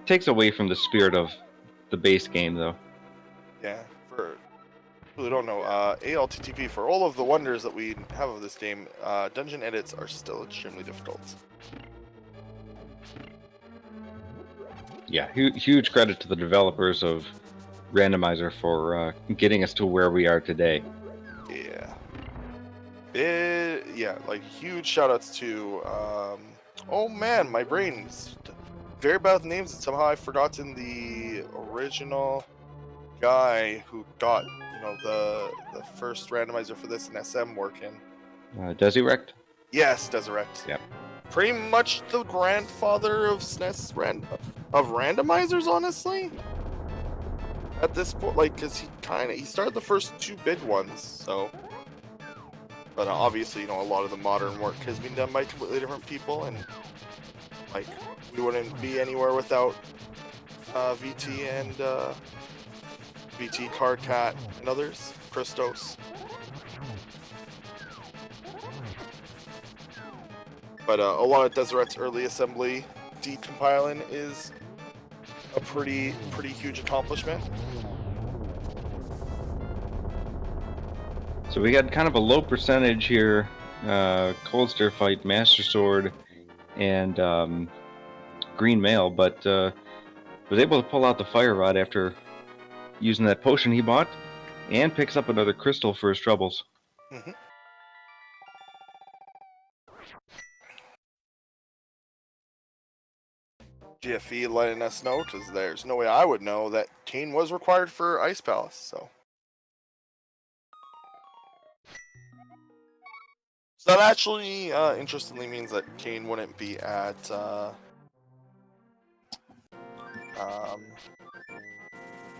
Takes away from the spirit of the base game, though. Yeah, Really don't know. ALTTP, for all of the wonders that we have of this game, dungeon edits are still extremely difficult. Yeah, huge credit to the developers of Randomizer for getting us to where we are today. Yeah. Yeah, like huge shout outs to, oh man, my brain's very bad with names, and somehow I've forgotten the original guy who got, you know, the first randomizer for this in SM working. Desirect? Yes, Desirect. Yep. Pretty much the grandfather of SNES of randomizers, honestly. At this point, like, because he started the first two big ones, so. But obviously, you know, a lot of the modern work has been done by completely different people, and like we wouldn't be anywhere without VT and VT, Carcat, and others, Christos. But a lot of Deseret's early assembly decompiling is a pretty huge accomplishment. So we got kind of a low percentage here. Cold Stir Fight, Master Sword, and Green Mail, but was able to pull out the Fire Rod after using that potion he bought, and picks up another crystal for his troubles. Mm-hmm. GFE letting us know, because there's no way I would know that Kane was required for Ice Palace, so. So that actually, interestingly, means that Kane wouldn't be at,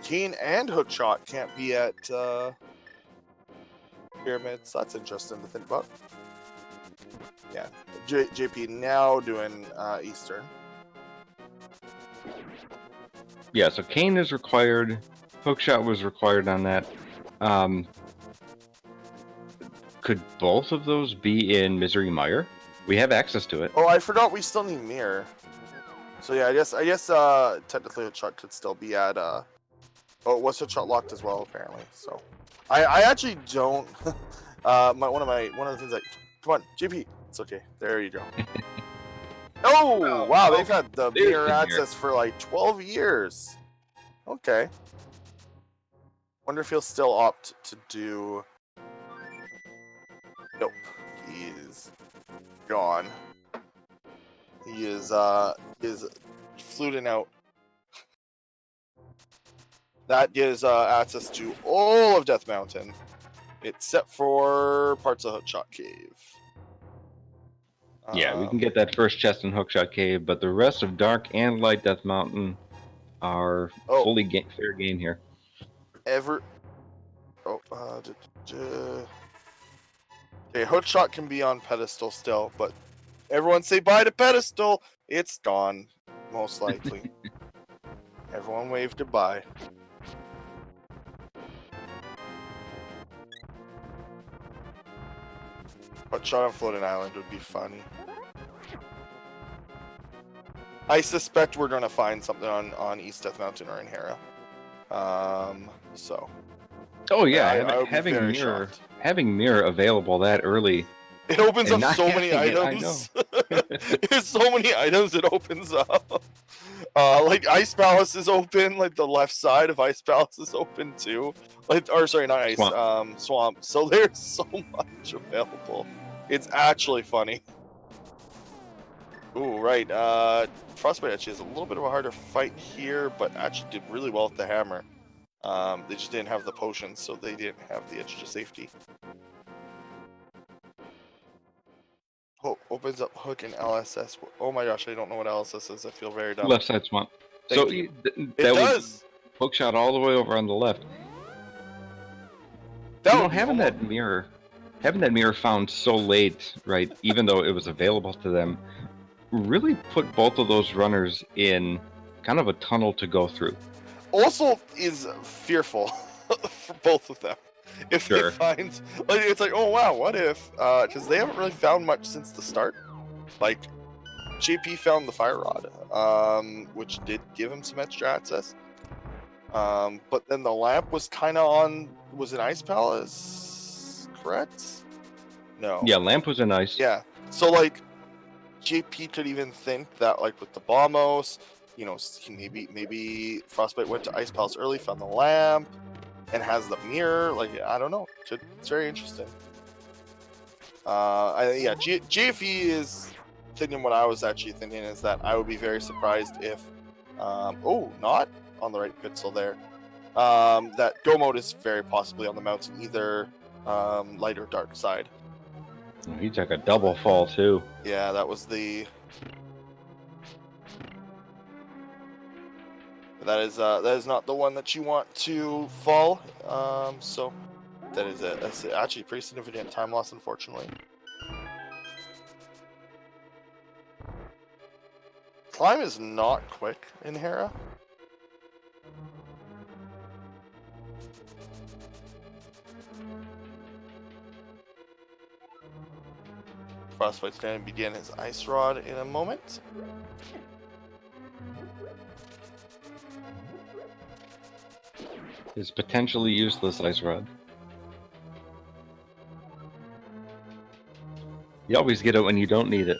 Kane and Hookshot can't be at, Pyramids. That's interesting to think about. Yeah, JP now doing, Eastern. Yeah, so Kane is required. Hookshot was required on that. Could both of those be in Misery Mire? We have access to it. Oh, I forgot we still need Mirror. So yeah, I guess technically Hookshot could still be at oh, was Hookshot locked as well apparently. So I actually don't one of the things like, come on, GP, it's okay. There you go. Oh wow, they've had the Mirror access for like 12 years. Okay. Wonder if he'll still opt to do. Nope, he's gone. He is fluting out. That gives access to all of Death Mountain, except for parts of Hookshot Cave. Yeah, we can get that first chest in Hookshot Cave, but the rest of Dark and Light Death Mountain are fully fair game here. Okay, Hookshot can be on pedestal still, but everyone say bye to pedestal. It's gone, most likely. Everyone wave goodbye. Hookshot on Floating Island would be funny. I suspect we're gonna find something on East Death Mountain or in Hera. So. Oh yeah, I having mirror available that early. It opens up so many items. There's so many items it opens up. Like Ice Palace is open, like the left side of Ice Palace is open too. Like, or sorry, not Ice, Swamp. So there's so much available. It's actually funny. Ooh, right. Frostbite actually has a little bit of a harder fight here, but actually did really well with the hammer. They just didn't have the potions, so they didn't have the extra safety. Oh, opens up Hook and LSS. Oh my gosh, I don't know what LSS is. I feel very dumb. Left side swamp. Thank you. It does. Hookshot all the way over on the left. Having that mirror found so late, right? Even though it was available to them, really put both of those runners in kind of a tunnel to go through. Also is fearful for both of them. If they find, like, it's like, oh wow, what if? Because they haven't really found much since the start. Like, JP found the Fire Rod, which did give him some extra access. But then the lamp was kind of on was in Ice Palace, correct? No. Yeah, Lamp was in ice. Yeah. So like, JP could even think that like with the Bombos, you know, maybe Frostbite went to Ice Palace early, found the lamp, and has the mirror. Like, I don't know. It's very interesting. GFE is thinking what I was actually thinking is that I would be very surprised if, not on the right pixel there. That Go mode is very possibly on the mountain, either light or dark side. He took a double fall too. Yeah, that was the. That is not the one that you want to fall. So that is that's actually a pretty significant time loss, unfortunately. Climb is not quick in Hera. Frostbite's going to begin his Ice Rod in a moment. His potentially useless ice rod. You always get it when you don't need it.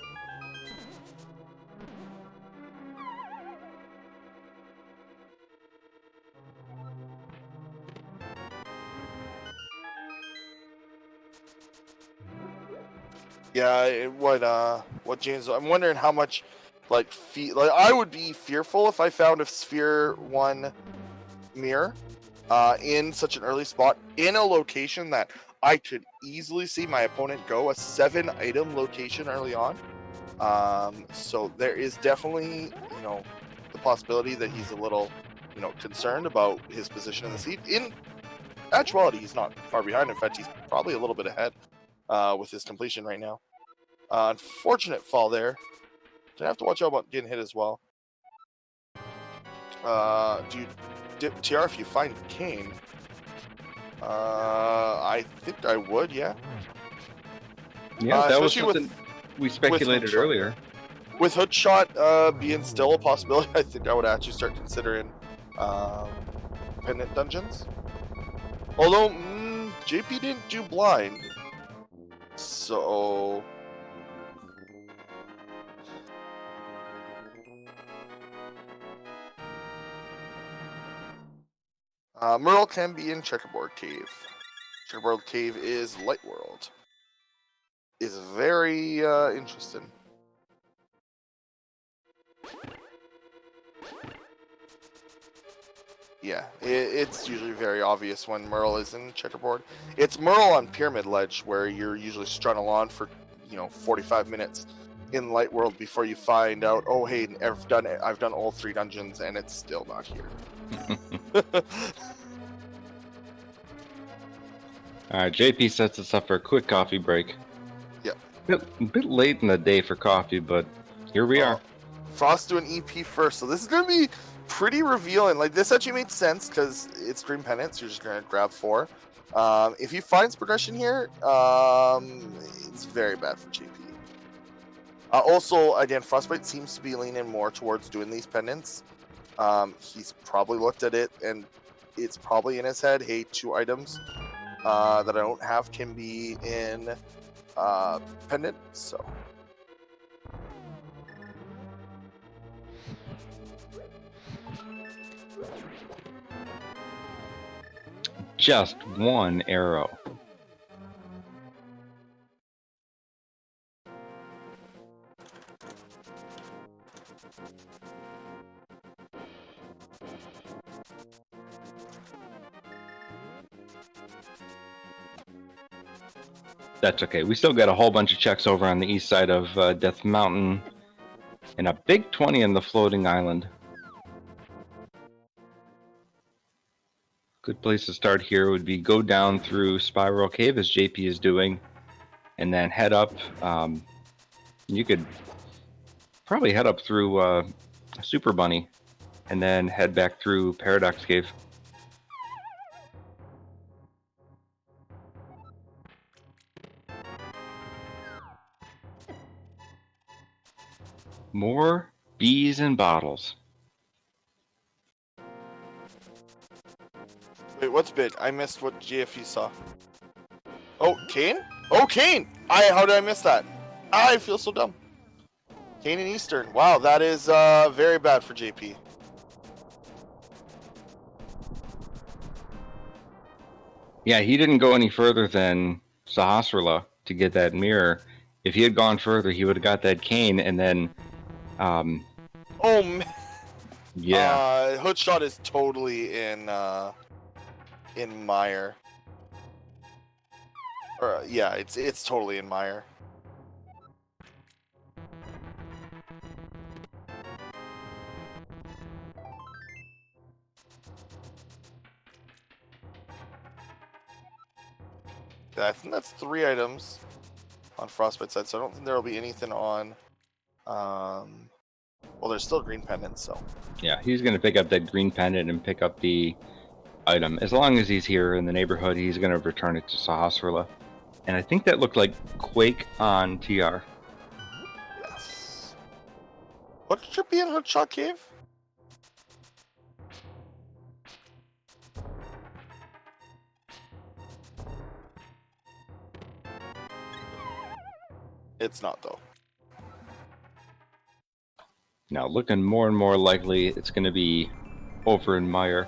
Yeah, what James? I'm wondering how much, like I would be fearful if I found a Sphere 1 mirror, in such an early spot in a location that I could easily see my opponent go, a 7-item location early on. So there is definitely, the possibility that he's a little, concerned about his position in the seed. In actuality, he's not far behind. In fact, he's probably a little bit ahead with his completion right now. Unfortunate fall there. Gonna have to watch out about getting hit as well. Do you dip TR if you find Kane? I think I would, yeah. Yeah, that was something we speculated earlier. With Hoodshot being still a possibility, I think I would actually start considering pendant dungeons. Although JP didn't do blind, so Merle can be in Checkerboard Cave. Checkerboard Cave is Light World. Is very interesting. Yeah, it's usually very obvious when Merle is in Checkerboard. It's Merle on Pyramid Ledge where you're usually strung along for 45 minutes in Light World before you find out, oh hey, I've done all 3 dungeons and it's still not here. Alright, JP sets us up for a quick coffee break. Yep. A bit late in the day for coffee, but here we are. Frost doing EP first, so this is going to be pretty revealing. Like, this actually made sense because it's Dream Pendants. You're just going to grab 4. If he finds progression here, it's very bad for JP. Also, again, Frostbite seems to be leaning more towards doing these pendants. He's probably looked at it, and it's probably in his head, hey, 2 items that I don't have can be in pendant, so... Just 1 arrow. That's okay. We still got a whole bunch of checks over on the east side of Death Mountain, and a big 20 on the floating island. Good place to start here would be go down through Spiral Cave as JP is doing, and then head up. You could probably head up through Super Bunny, and then head back through Paradox Cave. More bees and bottles. Wait, What's bid? I missed what GFE saw. Oh, Kane? Oh, Kane! How did I miss that? I feel so dumb. Kane and Eastern. Wow, that is very bad for JP. Yeah, he didn't go any further than Sahasrara to get that mirror. If he had gone further, he would have got that cane, and then, Oh man. yeah. Hoodshot is totally in Meyer. Or yeah, it's totally in Meyer. Yeah, I think that's 3 items on Frostbite side, so I don't think there will be anything on. Well, there's still green pendants, so. Yeah, he's going to pick up that green pendant and pick up the item. As long as he's here in the neighborhood, he's going to return it to Sahasrara. And I think that looked like Quake on TR. Yes. What should be in Hoodshot Cave? It's not, though. Now, looking more and more likely, it's going to be over in Meyer.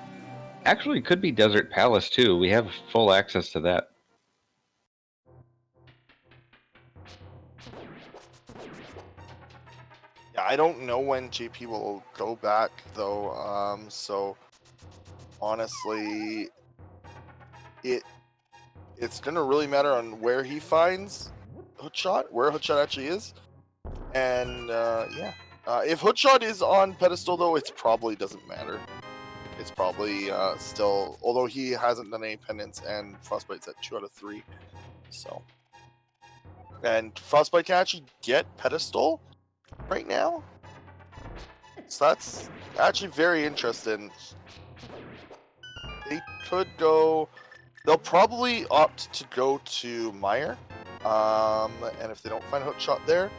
Actually, it could be Desert Palace, too. We have full access to that. Yeah, I don't know when JP will go back, though. So, honestly, it's going to really matter on where he finds Hoodshot, where Hoodshot actually is. And, yeah. If Hoodshot is on pedestal, though, it probably doesn't matter. It's probably still, although he hasn't done any pendants, and Frostbite's at 2 out of 3. So, and Frostbite can actually get pedestal right now. So that's actually very interesting. They could go. They'll probably opt to go to Meyer, and if they don't find Hookshot there,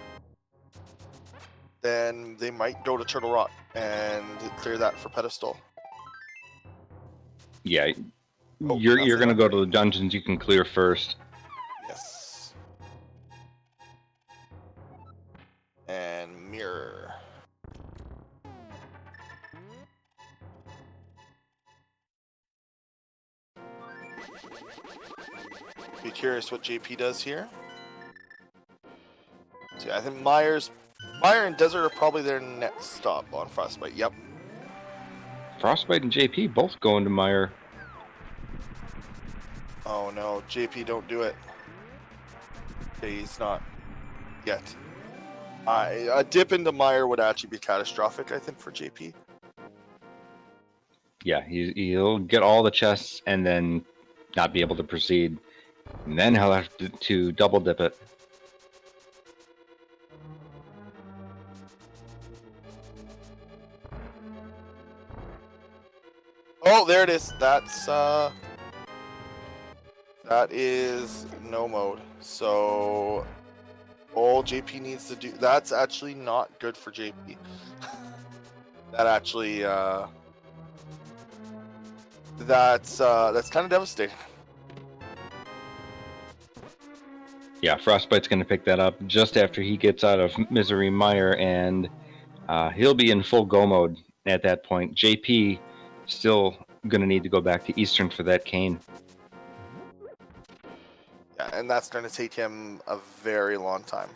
then they might go to Turtle Rock and clear that for pedestal. Yeah, Oh, you're going to go to the dungeons you can clear first. Yes. And mirror. Be curious what JP does here. See, I think Meyer and Desert are probably their next stop on Frostbite. Yep. Frostbite and JP both going to Meyer. Oh no, JP, don't do it. Okay, he's not yet. A dip into Meyer would actually be catastrophic, I think, for JP. Yeah, he'll get all the chests and then not be able to proceed. And then he'll have to double dip it. Oh, there it is. That is no mode. So all JP needs to do, that's actually not good for JP. That actually that's kind of devastating. Yeah, Frostbite's going to pick that up just after he gets out of Misery Mire, and he'll be in full go mode at that point. JP still going to need to go back to Eastern for that cane. Yeah, and that's going to take him a very long time.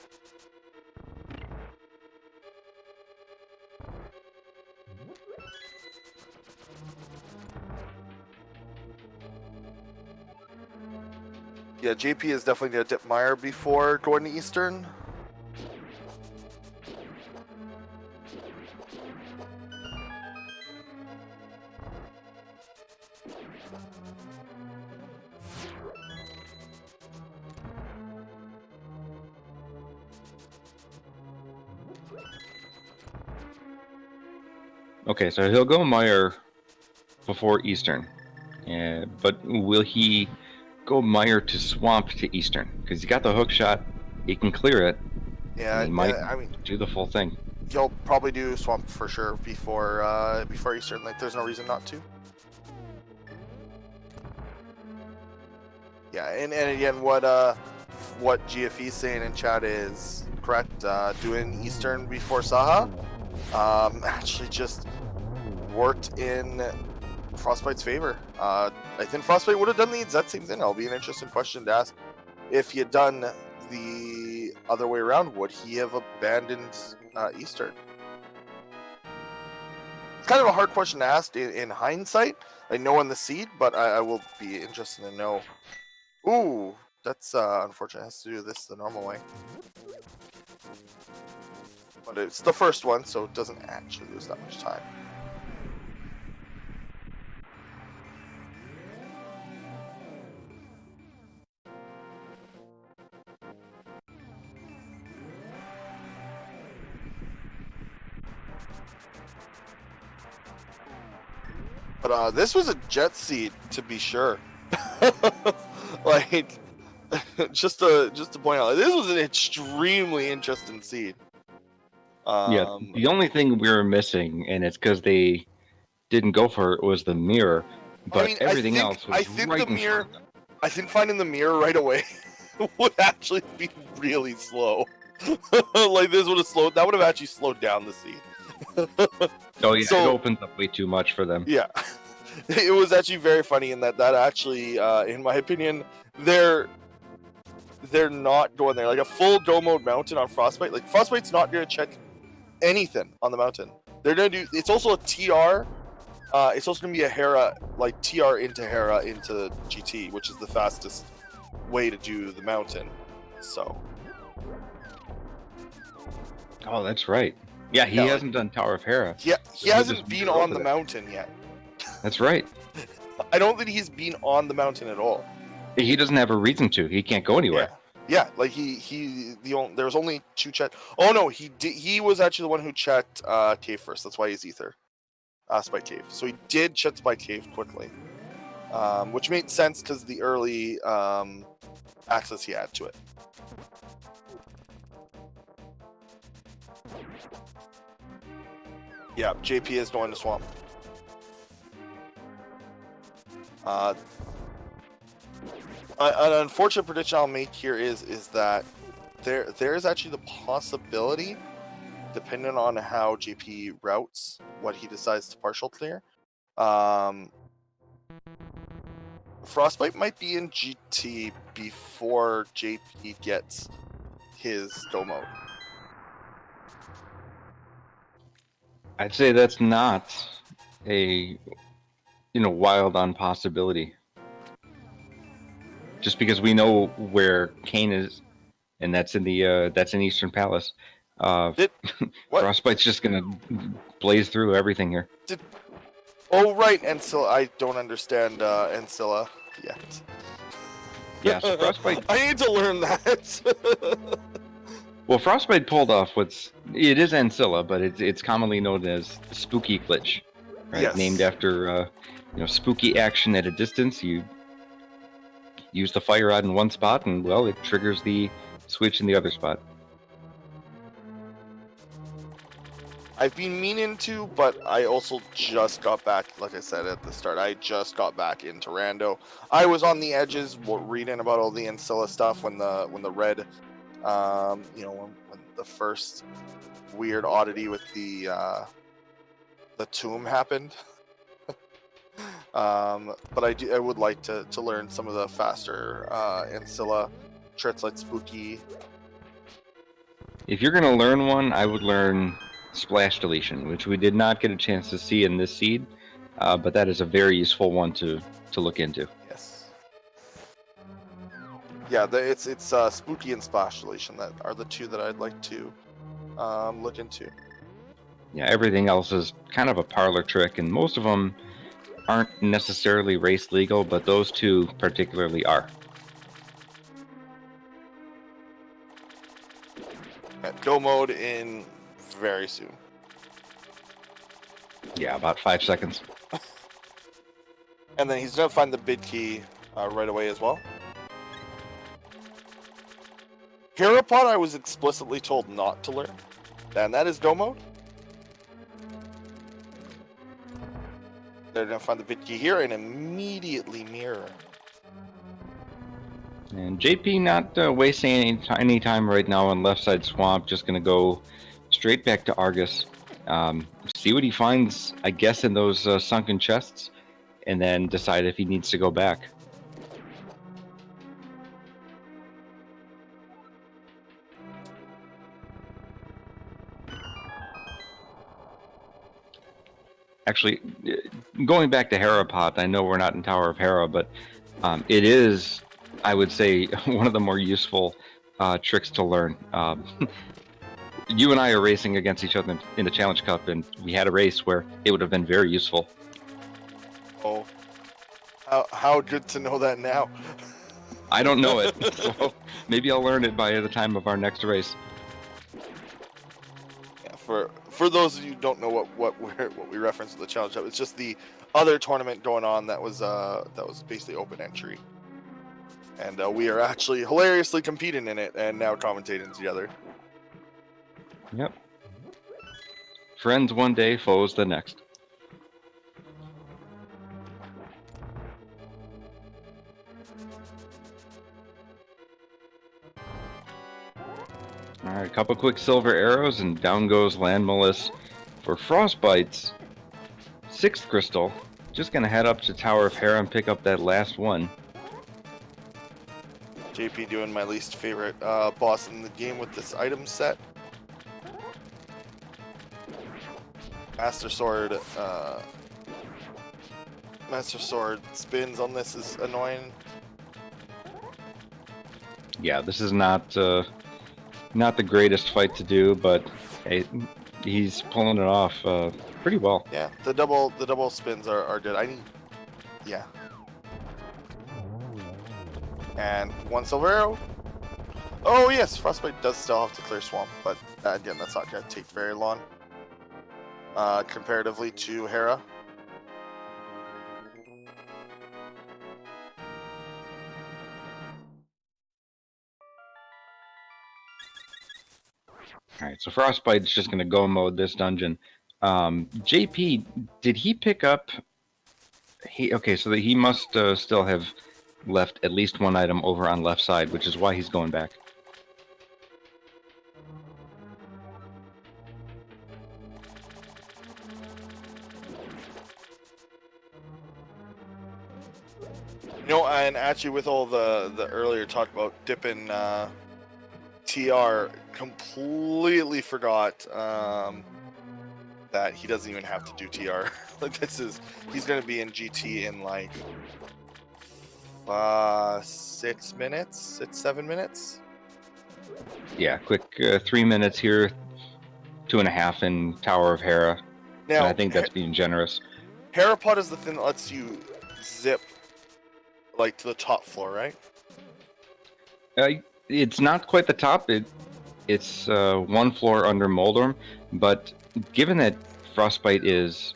Yeah, JP is definitely going to dip Meyer before going to Eastern. Okay, so he'll go Meyer before Eastern. But will he go Meyer to Swamp to Eastern? Because he got the hook shot, he can clear it. Yeah, he might I mean, do the full thing. He'll probably do Swamp for sure before Eastern. Like, there's no reason not to. Yeah, and again, what GFE is saying in chat is correct. Doing Eastern before Saha actually just worked in Frostbite's favor. I think Frostbite would have done the exact same thing. It'll be an interesting question to ask. If he had done the other way around, would he have abandoned Eastern? It's kind of a hard question to ask in hindsight. I know on the seed, but I will be interested to know. Ooh, that's unfortunate. It has to do this the normal way. But it's the first one, so it doesn't actually lose that much time. But this was a jet seed, to be sure. Like, just to point out, this was an extremely interesting seed. Yeah, the only thing we were missing, and it's because they didn't go for it, was the mirror. But I mean, everything else was I think right the in mirror. front of them. I think finding the mirror right away would actually be really slow. Like this would have slowed. That would have actually slowed down the seed. Oh yeah, So- it opens up way too much for them. Yeah, it was actually very funny in that actually, in my opinion, they're not going there. Like a full go mode mountain on Frostbite. Like Frostbite's not going to check anything on the mountain. They're going to do. It's also a TR. It's also going to be a Hera, like TR into Hera into GT, which is the fastest way to do the mountain. So. Oh, that's right. Yeah, he hasn't done Tower of Hera. Yeah, he So hasn't just been over on the there. mountain yet. That's right. I don't think he's been on the mountain at all. He doesn't have a reason to. He can't go anywhere. Yeah, like there was only 2 chat. Oh no, he was actually the one who checked Cave first. That's why he's Ether. Spike Cave. So he did check Spike Cave quickly. Which made sense because the early access he had to it. Yeah, JP is going to swamp. An unfortunate prediction I'll make here is that there is actually the possibility, depending on how JP routes what he decides to partial clear, Frostbite might be in GT before JP gets his go mode. I'd say that's not a wild on possibility. Just because we know where Kane is, and that's in Eastern Palace. Frostbite's just gonna blaze through everything here. Oh right, Ancilla. I don't understand Ancilla yet. Yeah, so Frostbite. I need to learn that. Well, Frostbite pulled off it is Ancilla, but it's commonly known as the spooky glitch, right? Yes. Named after spooky action at a distance. You use the fire rod in one spot, and well, it triggers the switch in the other spot. I've been meaning to, but I also just got back, like I said at the start, I just got back into Rando. I was on the edges reading about all the Ancilla stuff when the red, when the first weird oddity with the tomb happened. But I would like to learn some of the faster Ancilla tricks like Spooky. If you're gonna learn one, I would learn Splash Deletion, which we did not get a chance to see in this seed, but that is a very useful one to look into. Yes. Yeah, it's Spooky and Splash Deletion that are the 2 that I'd like to look into. Yeah, everything else is kind of a parlor trick, and most of them aren't necessarily race legal, but those 2 particularly are. Go mode in very soon. Yeah, about 5 seconds. And then he's gonna find the bid key right away as well. Herapod I was explicitly told not to learn. And that is go mode. They're gonna find the bid key here and immediately mirror. And JP not wasting any time right now on left side swamp. Just going to go straight back to Argus. See what he finds, I guess, in those sunken chests, and then decide if he needs to go back. Actually, going back to Herapot, I know we're not in Tower of Hera, but it is, I would say, one of the more useful tricks to learn. You and I are racing against each other in the Challenge Cup, and we had a race where it would have been very useful. Oh, how good to know that now. I don't know it, so maybe I'll learn it by the time of our next race. Yeah, for those of you who don't know what we referenced with the Challenge Cup, it's just the other tournament going on that was basically open entry, and we are actually hilariously competing in it and now commentating together. Yep. Friends one day, foes the next. All right, a couple quick silver arrows, and down goes Landmolus for Frostbite's 6th crystal. Just gonna head up to Tower of Hera and pick up that last one. JP doing my least favorite boss in the game with this item set. Master Sword spins on this is annoying. Yeah, this is not the greatest fight to do, but hey, he's pulling it off pretty well. Yeah, the double spins are good. Yeah. And one silver arrow. Oh yes, Frostbite does still have to clear swamp, but again, that's not gonna take very long. Comparatively to Hera. All right, so Frostbite's just gonna go mode this dungeon. JP, did he pick up? Okay, so that he must still have left at least one item over on left side, which is why he's going back. You know, and actually with all the earlier talk about dipping TR, completely forgot that he doesn't even have to do TR. Like he's gonna be in GT in like 6 minutes, 7 minutes. Yeah, quick 3 minutes here, 2.5 in Tower of Hera. Now, and I think that's being generous. Herapod is the thing that lets you zip like to the top floor, right? It's not quite the top. It's one floor under Moldorm, but given that Frostbite is,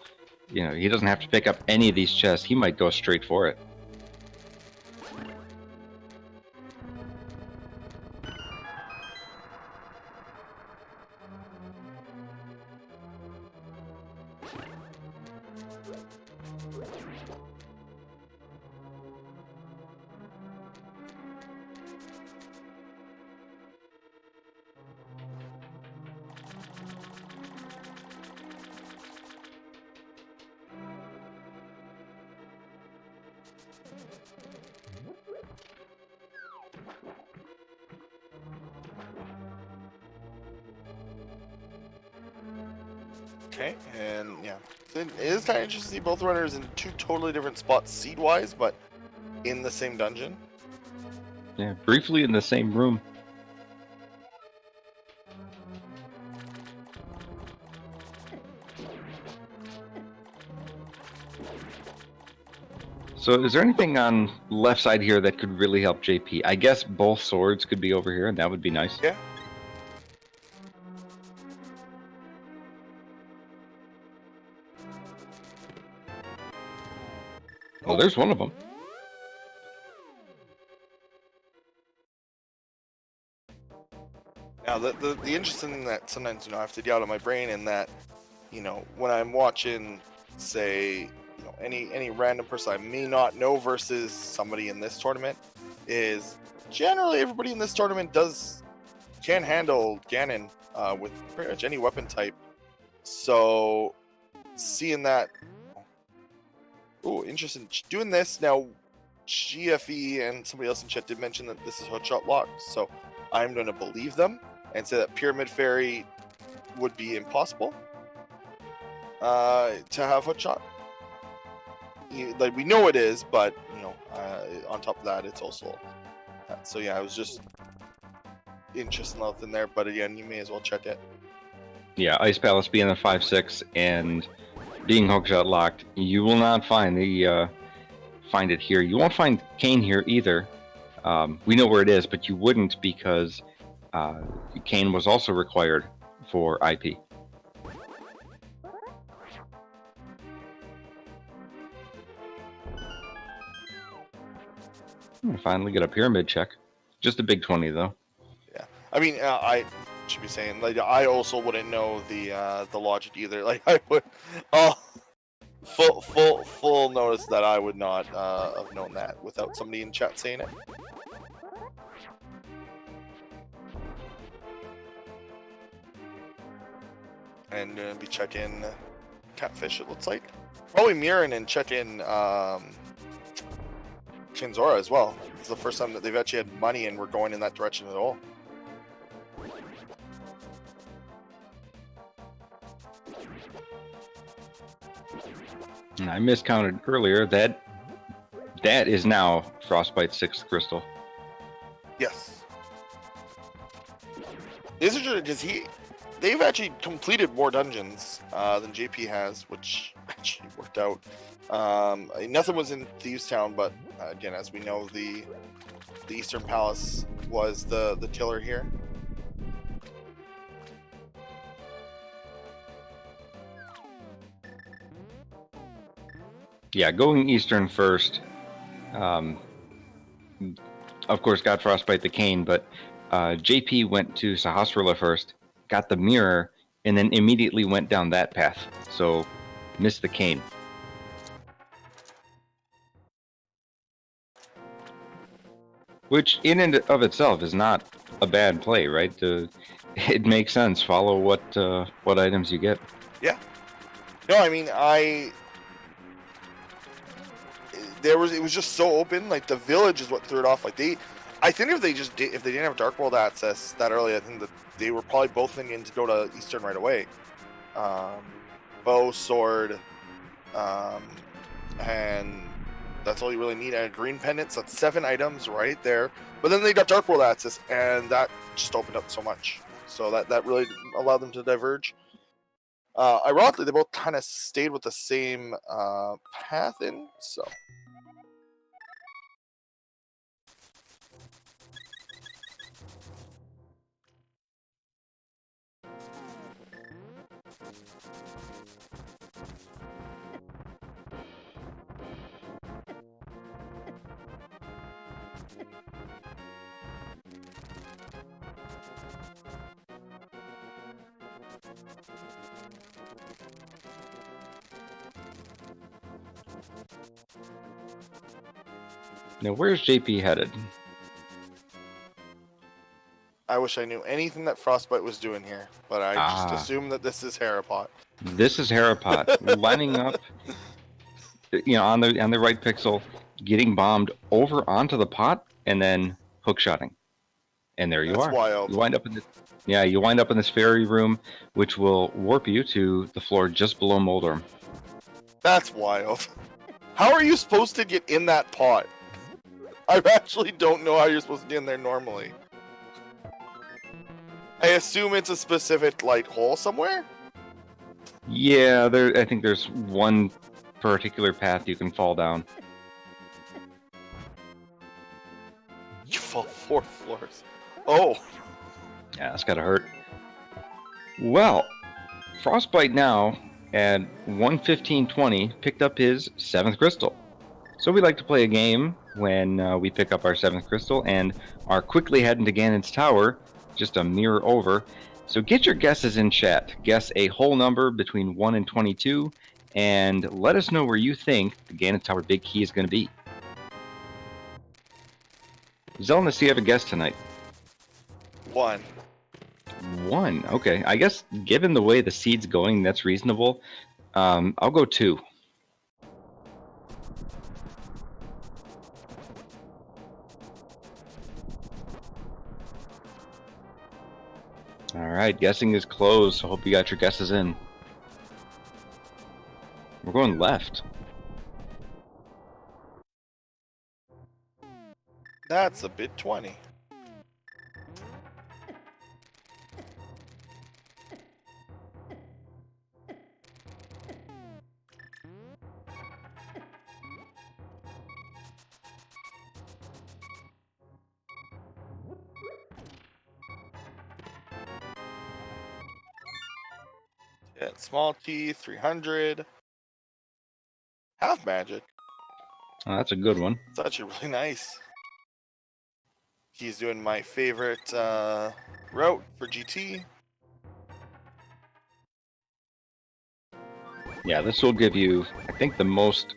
he doesn't have to pick up any of these chests, he might go straight for it. Okay, and yeah, it is kind of interesting to see both runners in two totally different spots seed-wise, but in the same dungeon. Yeah, briefly in the same room. So is there anything on left side here that could really help JP? I guess both swords could be over here, and that would be nice. Yeah. Well, there's one of them. Now, the interesting thing that sometimes, I have to get out of my brain, and that, when I'm watching, say, any random person I may not know versus somebody in this tournament, is generally everybody in this tournament can handle Ganon with pretty much any weapon type. So seeing that, oh, interesting. Doing this now, GFE and somebody else in chat did mention that this is hookshot locked, so I'm going to believe them and say that Pyramid Fairy would be impossible to have hookshot. Like, we know it is, but you know, on top of that, it's also so yeah. I was just interested in there, but again, you may as well check it. Yeah, Ice Palace being a 5/6 and being hookshot locked, you will not find find it here. You won't find Kane here either. We know where it is, but you wouldn't because Kane was also required for IP. Finally get a pyramid check. Just a big 20 though. Yeah, I mean, I should be saying, like, I also wouldn't know the logic either. Like, I would, full notice that I would not have known that without somebody in chat saying it. And be checking Catfish, it looks like. Probably mirroring and checking Kinzora as well. It's the first time that they've actually had money and we're going in that direction at all. And I miscounted earlier that is now Frostbite's 6th crystal. Yes. This is because they've actually completed more dungeons than JP has, which actually worked out. Nothing was in Thieves Town, but again, as we know, the Eastern Palace was the killer here. Yeah, going Eastern first. Of course, got Frostbite the Cane, but JP went to Sahasrara first, got the mirror, and then immediately went down that path. So, missed the Cane. Which, in and of itself, is not a bad play, right? It makes sense. Follow what items you get. Yeah. No, I mean, it was just so open. Like, the village is what threw it off. Like, I think if they didn't have Dark World access that early, I think that they were probably both thinking to go to Eastern right away. Bow, sword, and that's all you really need. And green pendants, that's 7 items right there. But then they got Dark World access, and that just opened up so much. So that really allowed them to diverge. Ironically, they both kind of stayed with the same path in, so. Now, where's JP headed? I wish I knew anything that Frostbite was doing here, but I just assume that this is Harapot. This is Harapot lining up, on the right pixel, getting bombed over onto the pot, and then hookshotting. And there you are. Wild. You wind up in this fairy room, which will warp you to the floor just below Moldorm. That's wild. How are you supposed to get in that pot? I actually don't know how you're supposed to get in there normally. I assume it's a specific hole somewhere? Yeah, I think there's one particular path you can fall down. You fall 4 floors. Oh. Yeah, that's gotta hurt. Well, Frostbite now at 1:15:20 picked up his 7th crystal. So we like to play a game when we pick up our 7th crystal and are quickly heading to Ganon's Tower, just a mirror over. So get your guesses in chat. Guess a whole number between 1 and 22, and let us know where you think the Ganon Tower Big Key is going to be. Zelda, do you have a guess tonight? 1. 1. Okay. I guess given the way the seed's going, that's reasonable. I'll go 2. All right, guessing is closed. I hope you got your guesses in. We're going left. That's a bit 20. Yeah, small T, 300. Half magic. Oh, that's a good one. It's actually really nice. He's doing my favorite route for GT. Yeah, this will give you, I think, the most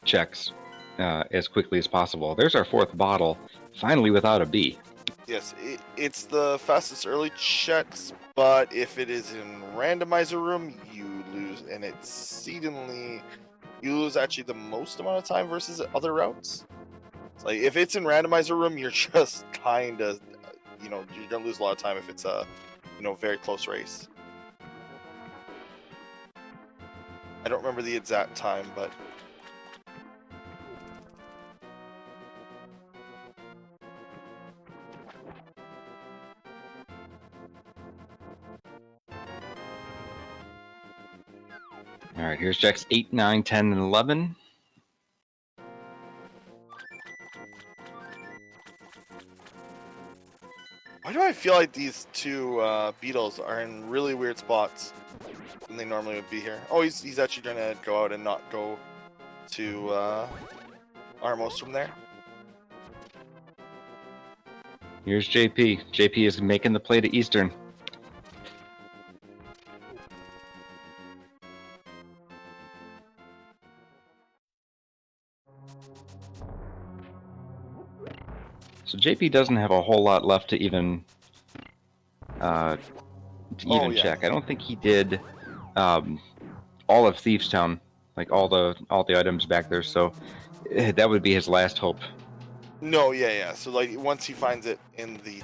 checks as quickly as possible. There's our 4th bottle, finally without a B. Yes, it's the fastest early checks, but if it is in randomizer room, you lose, and it's exceedingly, you lose actually the most amount of time versus other routes. It's like if it's in randomizer room, you're just kind of, you're gonna lose a lot of time if it's a, very close race. I don't remember the exact time, but. All right, here's checks 8, 9, 10, and 11. Why do I feel like these two beetles are in really weird spots than they normally would be here? Oh, he's actually gonna go out and not go to Armos from there. Here's JP. JP is making the play to Eastern. So JP doesn't have a whole lot left to even check. I don't think he did all of Thievestown, like all the items back there. So that would be his last hope. No, yeah. So like once he finds it in the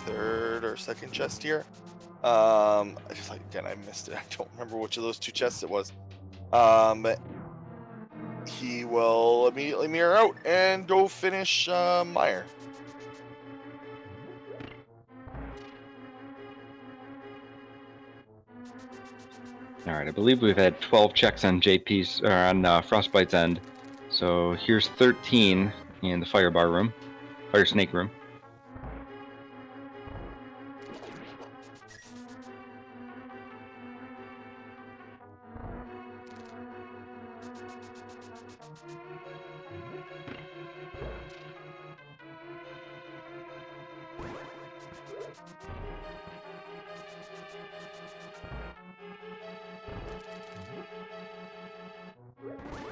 3rd or 2nd chest here, I missed it. I don't remember which of those 2 chests it was. But he will immediately mirror out and go finish Meyer. All right, I believe we've had 12 checks on JP's or on Frostbite's end. So here's 13 in the fire snake room.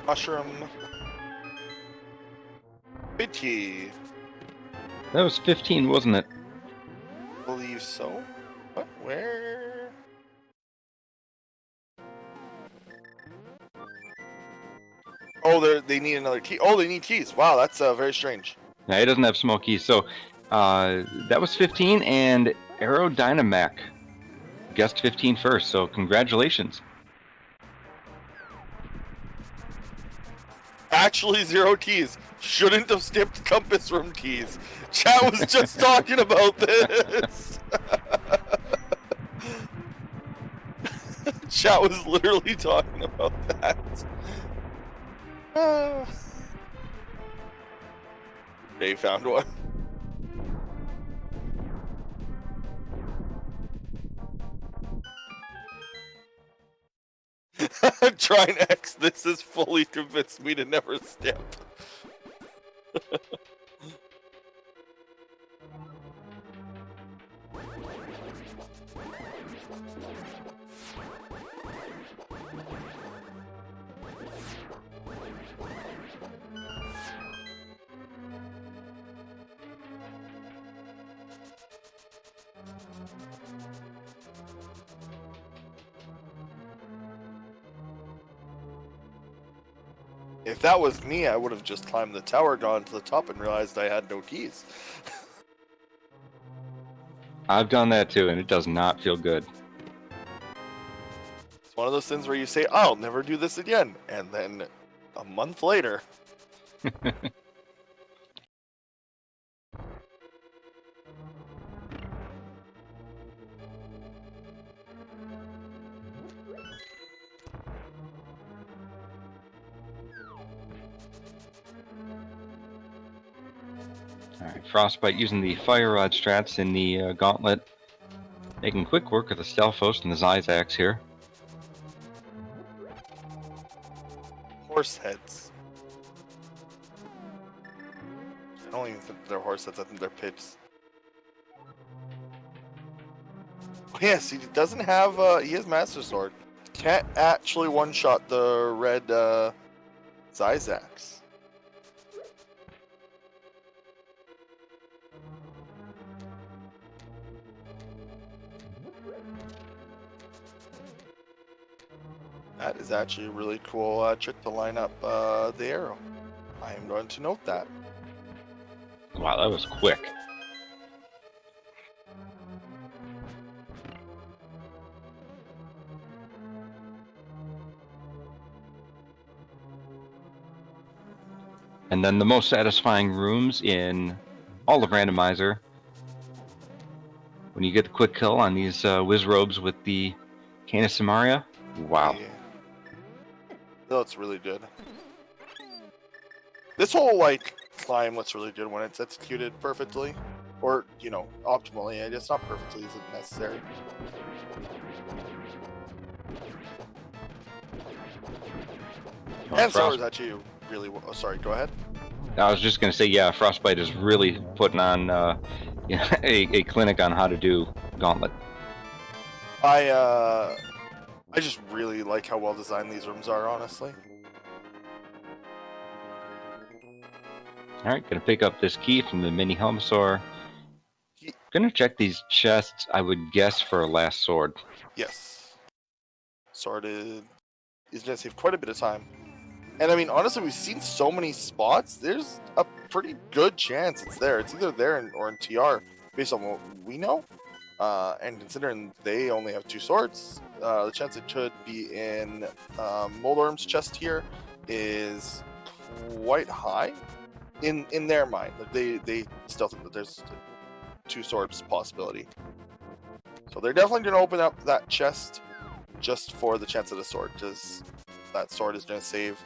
Mushroom. Bitty. That was 15, wasn't it? I believe so. What? Where? Oh, they need another key. Oh, they need keys. Wow, that's very strange. Yeah, he doesn't have small keys. So that was 15, and Aerodynamac guessed 15 first. So congratulations. Actually, 0 keys. Shouldn't have skipped compass room keys. Chat was just talking about this. Chat was literally talking about that. They found one. Trying X, this has fully convinced me to never step. If that was me, I would have just climbed the tower, gone to the top, and realized I had no keys. I've done that too, and it does not feel good. It's one of those things where you say, I'll never do this again, and then a month later. Alright, Frostbite using the Fire Rod strats in the Gauntlet. Making quick work of the Stalfos and the Zyzax here. Horse heads. I don't even think they're horse heads, I think they're pips. Oh, yes, he doesn't have, he has Master Sword. Can't actually one-shot the red, Zyzax. That is actually a really cool trick to line up the arrow. I am going to note that. Wow, that was quick. And then the most satisfying rooms in all of Randomizer. When you get the quick kill on these whiz robes with the Canis Samaria. Wow. Yeah. That looks really good. This whole, like, climb looks really good when it's executed perfectly. Or, you know, optimally. I guess not perfectly isn't necessary. And so is actually really... Oh, sorry, go ahead. I was just going to say, yeah, Frostbite is really putting on a clinic on how to do Gauntlet. I just really like how well designed these rooms are, honestly. Alright, gonna pick up this key from the mini Helmasaur. Gonna check these chests, I would guess, for a last sword. Yes. Sword is gonna save quite a bit of time. And I mean, honestly, we've seen so many spots, there's a pretty good chance it's there. It's either there or in TR, based on what we know. And considering they only have 2 swords, the chance it could be in Moldorm's chest here is quite high in their mind. They still think that there's 2 swords possibility. So they're definitely going to open up that chest just for the chance of the sword, because that sword is going to save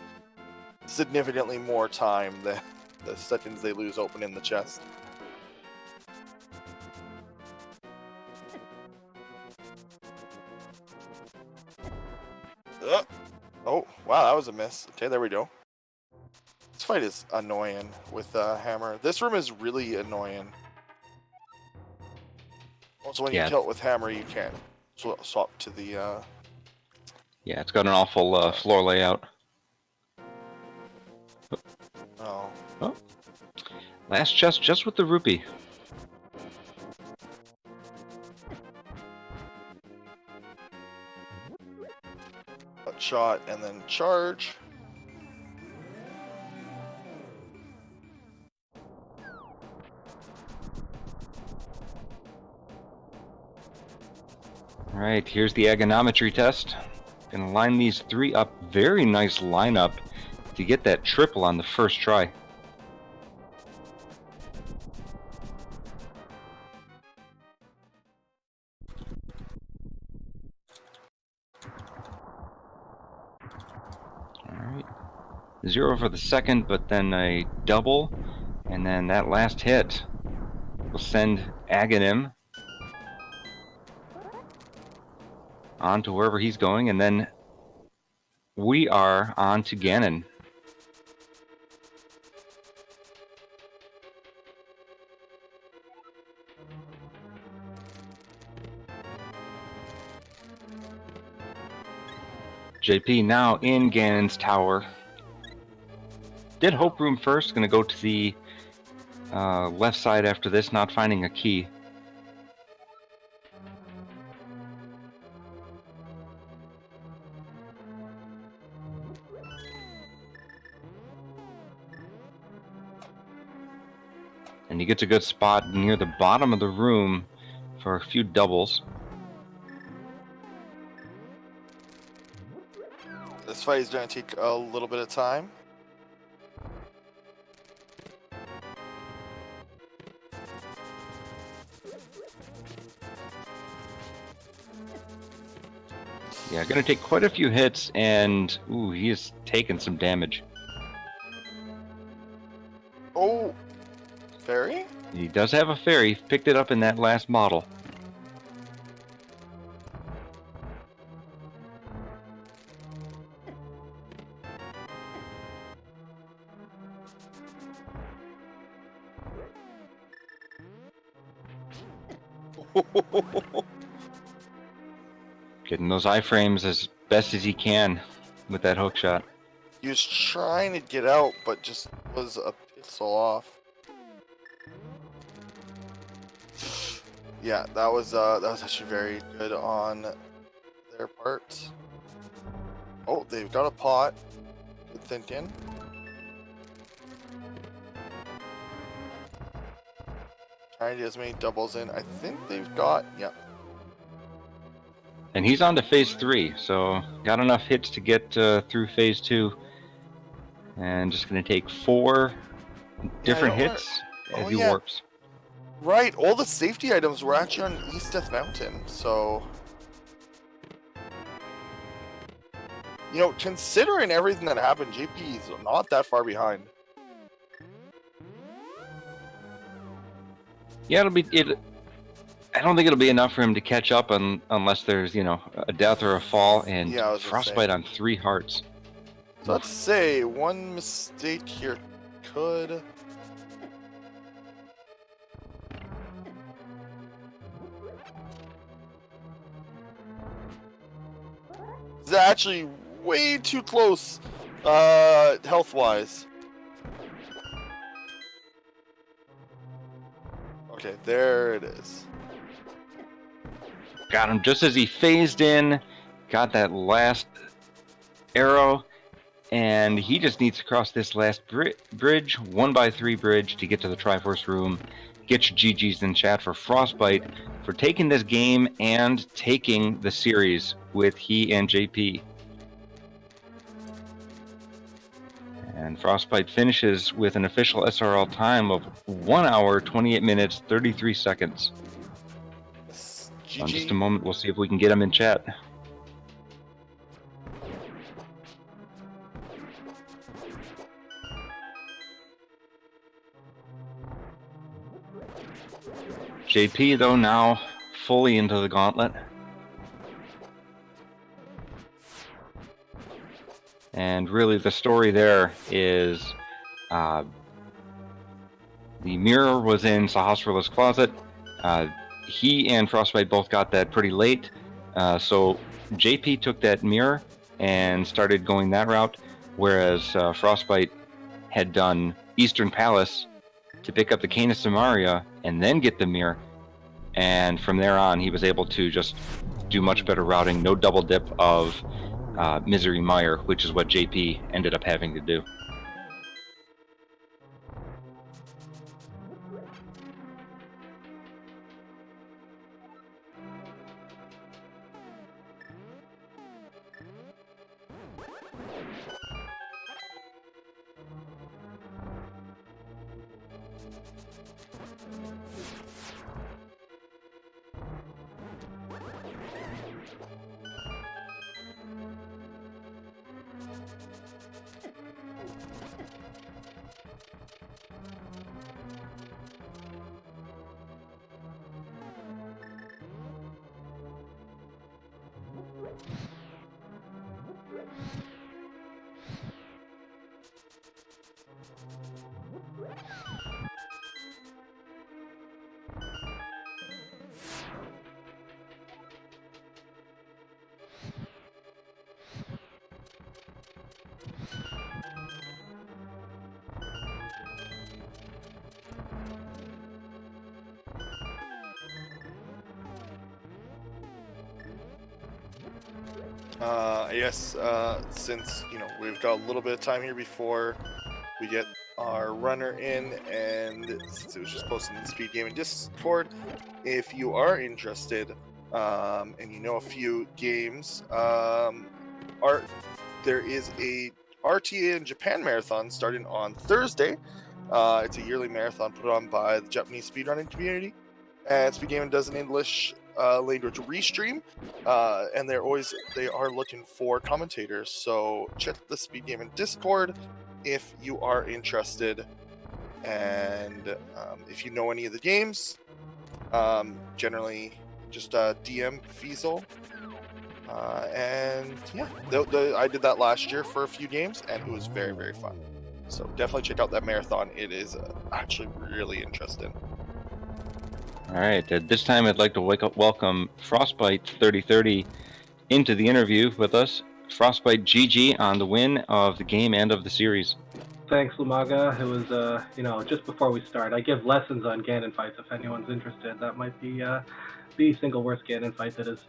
significantly more time than the seconds they lose opening the chest. Oh, wow, that was a miss. Okay, there we go. This fight is annoying with Hammer. This room is really annoying. Also, when you kill it with Hammer, you can't swap to the... Yeah, it's got an awful floor layout. Oh. Oh. Last chest just with the rupee. Shot and then charge. Alright, here's the agonometry test. Gonna line these 3 up. Very nice lineup to get that triple on the first try. Alright. 0 for the second, but then a double. And then that last hit will send Aghanim on to wherever he's going, and then we are on to Ganon. JP now in Ganon's tower. Did Hope Room first, gonna go to the left side after this, not finding a key. And he gets a good spot near the bottom of the room for a few doubles. This fight is going to take a little bit of time. Yeah, gonna take quite a few hits, and ooh, he is taking some damage. Oh, fairy? He does have a fairy. Picked it up in that last model. Getting those iframes as best as he can with that hook shot. He was trying to get out, but just was a pixel off. Yeah, that was actually very good on their part. Oh, they've got a pot. Good thinking. Trying to get as many doubles in. I think they've got, yep. And he's on to phase 3, so got enough hits to get through phase 2. And just going to take 4 different hits as he warps. Right, all the safety items were actually on East Death Mountain, so... You know, considering everything that happened, JP is not that far behind. Yeah, I don't think it'll be enough for him to catch up unless there's, you know, a death or a fall, and yeah, Frostbite on 3 hearts. So let's say one mistake here could... It's actually way too close, health-wise. Okay, there it is. Got him just as he phased in, got that last arrow, and he just needs to cross this last bridge, 1x3 bridge, to get to the Triforce room. Get your GGs in chat for Frostbite for taking this game and taking the series with he and JP. And Frostbite finishes with an official SRL time of 1 hour, 28 minutes, 33 seconds. GG. In just a moment, we'll see if we can get him in chat. JP, though, now fully into the gauntlet. And really the story there is the mirror was in Sahasrarla's closet. He and Frostbite both got that pretty late. So JP took that mirror and started going that route, whereas Frostbite had done Eastern Palace to pick up the Canis Samaria and then get the mirror. And from there on, he was able to just do much better routing, no double dip of Misery Mire, which is what JP ended up having to do. I guess since, you know, we've got a little bit of time here before we get our runner in, and since it was just posted in the Speed Gaming Discord, if you are interested and you know a few games, there is a RTA in Japan marathon starting on Thursday. It's a yearly marathon put on by the Japanese speedrunning community, and Speed Gaming does an English language restream, and they are looking for commentators. So check the Speed Gaming Discord if you are interested, and if you know any of the games, generally just DM Fiesel. And yeah, I did that last year for a few games, and it was very, very fun. So definitely check out that marathon. It is actually really interesting. All right, at this time I'd like to welcome Frostbite3030 into the interview with us. Frostbite GG on the win of the game and of the series. Thanks, Lumaga. It was, just before we start, I give lessons on Ganon fights if anyone's interested. That might be the single worst Ganon fight that has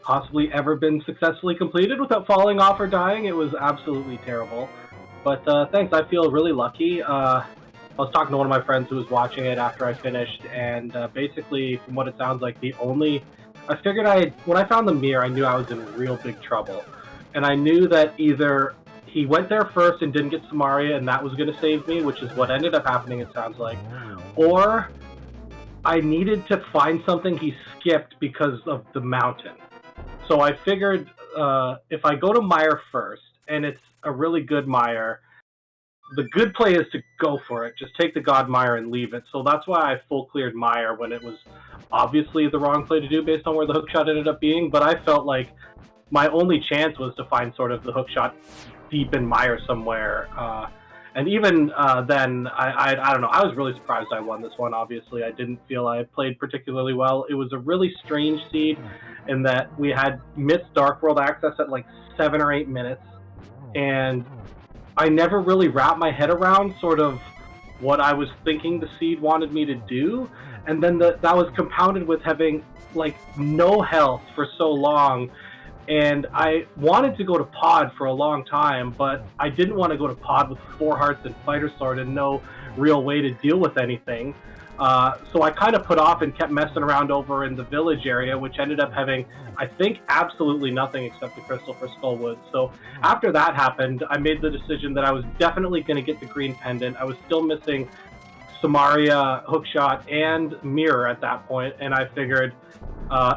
possibly ever been successfully completed without falling off or dying. It was absolutely terrible. But thanks, I feel really lucky. I was talking to one of my friends who was watching it after I finished, and basically, from what it sounds like, I figured when I found the mirror, I knew I was in real big trouble. And I knew that either he went there first and didn't get Samaria, and that was going to save me, which is what ended up happening, it sounds like. Or I needed to find something he skipped because of the mountain. So I figured if I go to Mire first, and it's a really good Mire, the good play is to go for it. Just take the God Mire and leave it. So that's why I full cleared Mire when it was obviously the wrong play to do based on where the hookshot ended up being. But I felt like my only chance was to find sort of the hookshot deep in Mire somewhere. And even then, I don't know. I was really surprised I won this one, obviously. I didn't feel I played particularly well. It was a really strange seed in that we had missed Dark World access at like 7 or 8 minutes. And I never really wrapped my head around sort of what I was thinking the seed wanted me to do. And then that was compounded with having like no health for so long. And I wanted to go to pod for a long time, but I didn't want to go to pod with 4 hearts and fighter sword and no real way to deal with anything. So I kind of put off and kept messing around over in the village area, which ended up having, I think, absolutely nothing except the crystal for Skullwood. So after that happened, I made the decision that I was definitely going to get the green pendant. I was still missing Samaria, Hookshot, and Mirror at that point, and I figured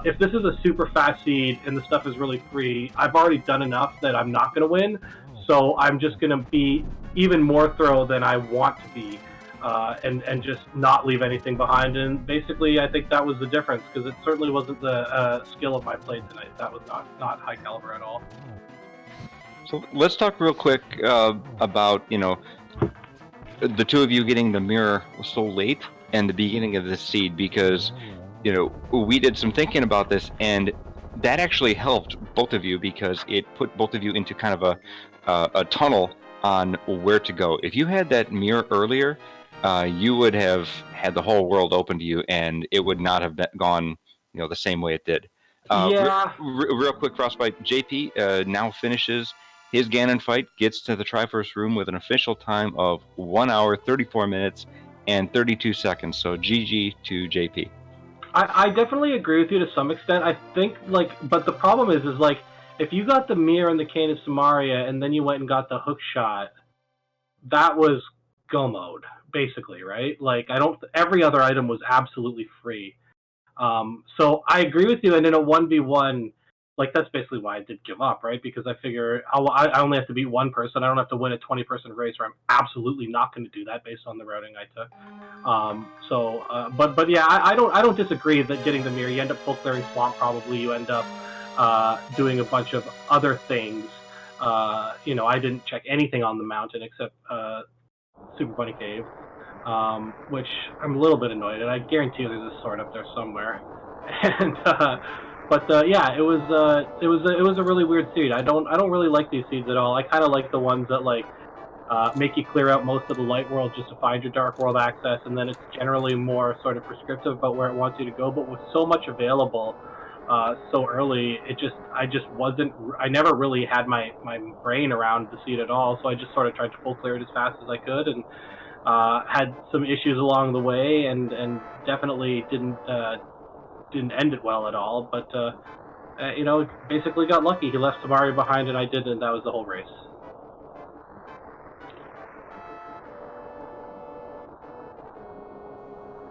if this is a super fast seed and the stuff is really free, I've already done enough that I'm not going to win, so I'm just going to be even more thorough than I want to be. And just not leave anything behind. And basically, I think that was the difference, because it certainly wasn't the skill of my play tonight. That was not high caliber at all. So let's talk real quick about, the two of you getting the mirror so late and the beginning of the seed, because, we did some thinking about this, and that actually helped both of you because it put both of you into kind of a tunnel on where to go. If you had that mirror earlier, you would have had the whole world open to you, and it would not have gone, the same way it did. Yeah. Real quick, Frostbite JP now finishes his Ganon fight, gets to the Triforce room with an official time of 1 hour, 34 minutes, and 32 seconds. So GG to JP. I definitely agree with you to some extent. I think, but the problem is if you got the mirror and the Cane of Samaria, and then you went and got the hook shot, that was go mode, basically, right? Every other item was absolutely free. So I agree with you, and in a 1v1, that's basically why I did give up, right? Because I figure I only have to beat one person. I don't have to win a 20-person race, where I'm absolutely not going to do that based on the routing I took. But yeah, I don't disagree that getting the mirror, you end up full clearing swamp probably. You end up doing a bunch of other things. I didn't check anything on the mountain except Super Bunny Cave, which I'm a little bit annoyed, and I guarantee you there's a sword up there somewhere. And yeah, it was a really weird seed. I don't really like these seeds at all. I kind of like the ones that make you clear out most of the light world just to find your dark world access, and then it's generally more sort of prescriptive about where it wants you to go. But with so much available so early, I never really had my brain around the seed at all, so I just sort of tried to full clear it as fast as I could, and had some issues along the way, and definitely didn't end it well at all. But basically got lucky. He left Samari behind, and I didn't. And that was the whole race.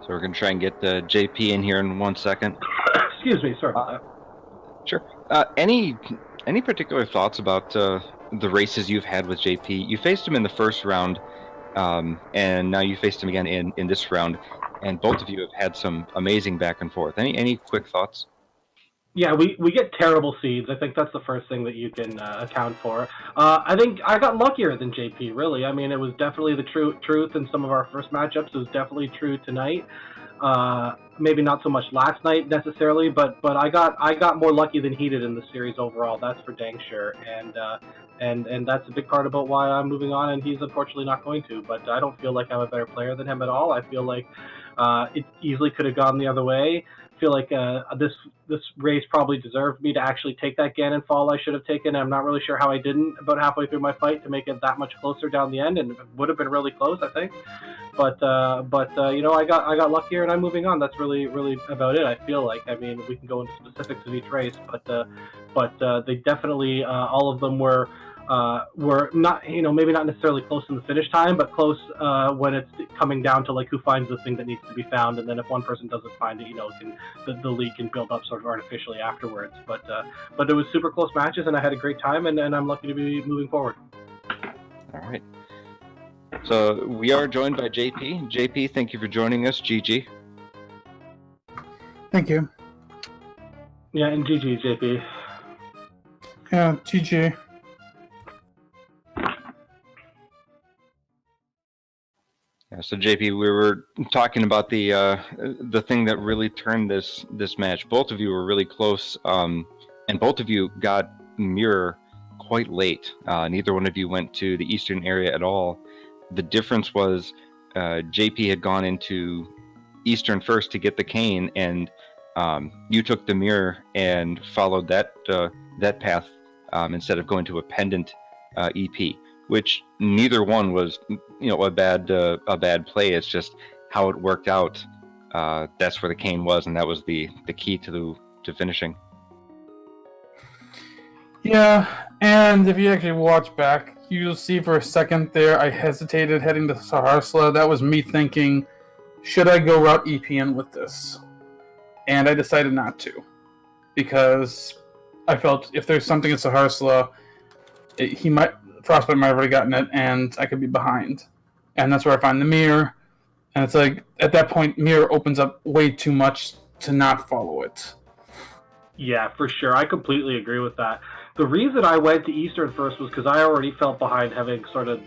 So we're going to try and get JP in here in 1 second. Excuse me, sorry about that. Sure. Any particular thoughts about the races you've had with JP? You faced him in the first round, and now you faced him again in this round, and both of you have had some amazing back and forth. Any quick thoughts? Yeah, we get terrible seeds. I think that's the first thing that you can account for. I think I got luckier than JP, really. I mean, it was definitely the truth in some of our first matchups. It was definitely true tonight. Maybe not so much last night necessarily, but I got more lucky than he did in the series overall. That's for dang sure. And that's a big part about why I'm moving on, and he's unfortunately not going to. But I don't feel like I'm a better player than him at all. I feel like it easily could have gone the other way. I feel like this race probably deserved me to actually take that Ganon fall I should have taken. I'm not really sure how I didn't about halfway through my fight to make it that much closer down the end, and it would have been really close, I think. But I got luckier, and I'm moving on. That's really about it. I feel like. I mean, we can go into specifics of each race, but they definitely all of them were not, maybe not necessarily close in the finish time, but close when it's coming down to like who finds the thing that needs to be found, and then if one person doesn't find it, the league can build up sort of artificially afterwards. But it was super close matches, and I had a great time, and I'm lucky to be moving forward. All right. So we are joined by JP. JP, thank you for joining us. GG. Thank you. Yeah, and GG, JP. Yeah, GG. Yeah, so JP, we were talking about the thing that really turned this match. Both of you were really close, and both of you got mirror quite late. Neither one of you went to the eastern area at all. The difference was JP had gone into eastern first to get the cane, and you took the mirror and followed that path instead of going to a pendant EP, which neither one was a bad play. It's just how it worked out. That's where the cane was, and that was the key to finishing. Yeah, and if you actually watch back, you'll see for a second there I hesitated heading to Saharsla. That was me thinking, should I go route EPN with this? And I decided not to, because I felt if there's something in Saharsla, Frostbite might have already gotten it, and I could be behind. And that's where I find the mirror, and it's like, at that point, mirror opens up way too much to not follow it. Yeah, for sure. I completely agree with that. The reason I went to Eastern first was because I already felt behind, having sort of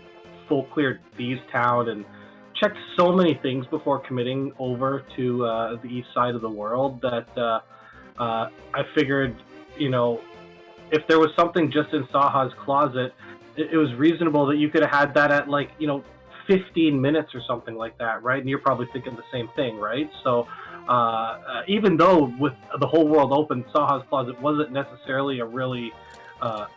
full cleared Thieves Town and checked so many things before committing over to the east side of the world that I figured, if there was something just in Saha's closet, it was reasonable that you could have had that at 15 minutes or something like that, right? And you're probably thinking the same thing, right? So even though with the whole world open, Saha's closet wasn't necessarily a really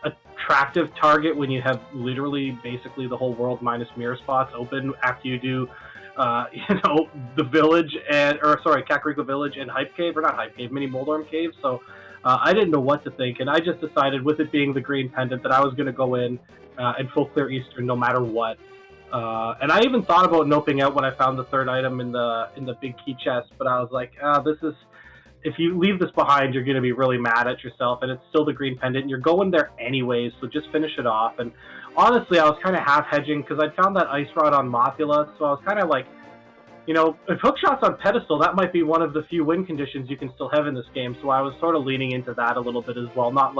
attractive target when you have literally basically the whole world minus mirror spots open after you do the village Kakariko Village and Hype Cave, or not Hype Cave, Mini Moldorm Cave. So I didn't know what to think, and I just decided, with it being the green pendant, that I was going to go in and full clear Eastern no matter what. And I even thought about noping out when I found the third item in the big key chest, but I was like, this is, if you leave this behind, you're going to be really mad at yourself, and it's still the green pendant, and you're going there anyways, so just finish it off. And honestly, I was kind of half hedging because I found that ice rod on Mothula, so I was kind of like, if hookshot's on pedestal, that might be one of the few win conditions you can still have in this game, so I was sort of leaning into that a little bit as well, not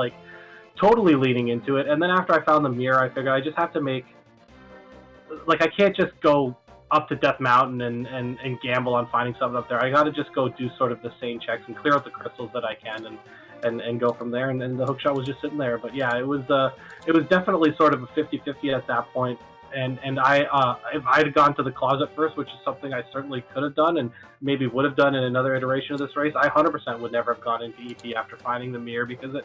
totally leaning into it. And then after I found the mirror, I figured I just have to make, I can't just go up to Death Mountain and gamble on finding something up there. I got to just go do sort of the same checks and clear out the crystals that I can and go from there. And the hookshot was just sitting there. But yeah, it was definitely sort of a 50-50 at that point. and I if I had gone to the closet first, which is something I certainly could have done and maybe would have done in another iteration of this race, I 100% would never have gone into EP after finding the mirror, because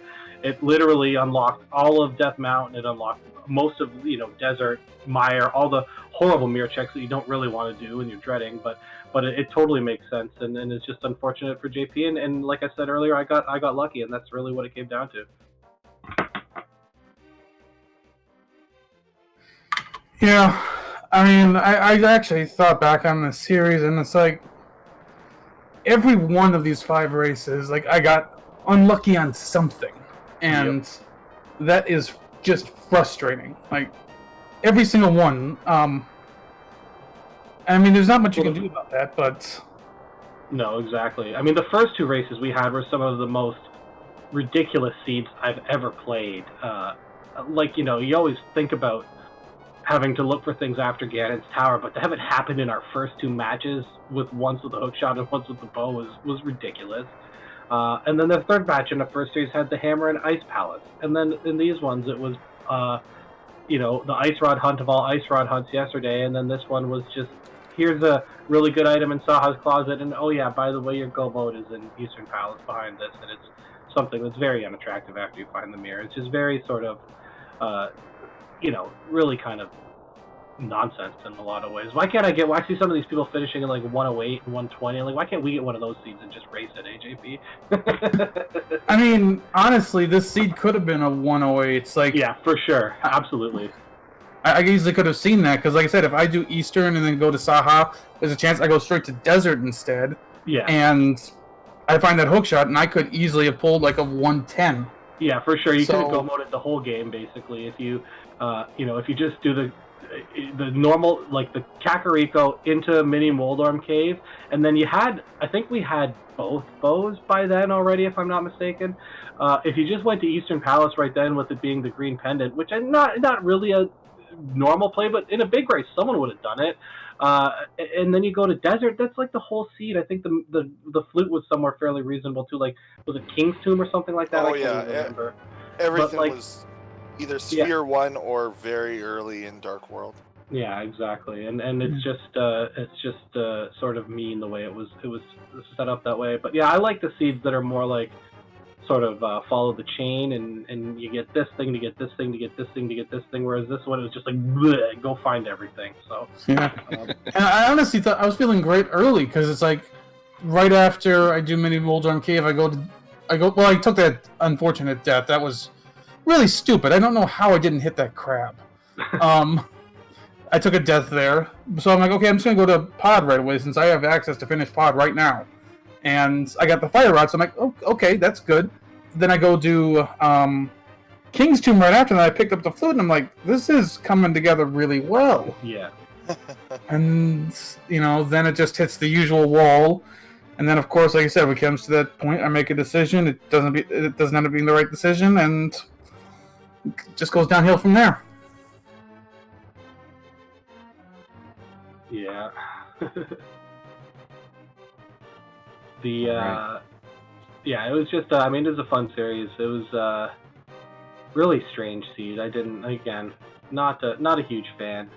it literally unlocked all of Death Mountain. It unlocked most of Desert, Mire, all the horrible mirror checks that you don't really want to do and you're dreading, but it totally makes sense, and it's just unfortunate for JP, and like I said earlier, I got lucky, and that's really what it came down to. Yeah, I mean, I actually thought back on the series, and it's like every one of these 5 races, like I got unlucky on something, and that is just frustrating. Like every single one. I mean, there's not much you can do about that, but no, exactly. I mean, the first 2 races we had were some of the most ridiculous seeds I've ever played. Like, you always think about having to look for things after Ganon's Tower, but to have it happen in our first 2 matches, with once with the hookshot and once with the bow, was ridiculous. And then the third match in the first series had the Hammer and Ice Palace, and then in these ones it was the Ice Rod hunt of all Ice Rod hunts yesterday, and then this one was just, here's a really good item in Saha's closet, and oh yeah, by the way, your go mode is in Eastern Palace behind this, and it's something that's very unattractive after you find the mirror. It's just very sort of really kind of nonsense in a lot of ways. Why can't I see some of these people finishing in like 108 and 120? Like, why can't we get one of those seeds and just race at AJP? I mean, honestly, this seed could have been a 108. It's like, yeah, for sure, absolutely. I easily could have seen that, because like I said, if I do Eastern and then go to Saha, there's a chance I go straight to Desert instead. Yeah. And I find that hookshot, and I could easily have pulled like a 110. Yeah, for sure. You could have go moded the whole game basically if you, if you just do the normal, like the Kakariko into Mini Moldorm Cave, and then I think we had both bows by then already, if I'm not mistaken. If you just went to Eastern Palace right then, with it being the green pendant, which I'm not really a normal play, but in a big race someone would have done it. And then you go to Desert, that's like the whole seed. I think the flute was somewhere fairly reasonable too, like was it King's Tomb or something like that? Oh, I can't remember. Everything was either Sphere 1 or very early in Dark World. Yeah, exactly. And it's just sort of mean the way it was set up that way. But yeah, I like the seeds that are more like sort of follow the chain, and you get this thing to get this thing to get this thing to get this thing, whereas this one was just like, bleh, go find everything. So yeah. And I honestly thought I was feeling great early, because it's like right after I do Mini Moldorm Cave, I took that unfortunate death. That was really stupid. I don't know how I didn't hit that crab. I took a death there, so I'm like, okay, I'm just gonna go to Pod right away, since I have access to finish Pod right now. And I got the fire rod, so I'm like, oh, okay, that's good. Then I go do King's Tomb right after, and I picked up the flute, and I'm like, this is coming together really well. Yeah. And, then it just hits the usual wall. And then, of course, like I said, when it comes to that point, I make a decision. It doesn't end up being the right decision, and it just goes downhill from there. Yeah. It was just, it was a fun series. It was really strange seed. I didn't, again, not a huge fan,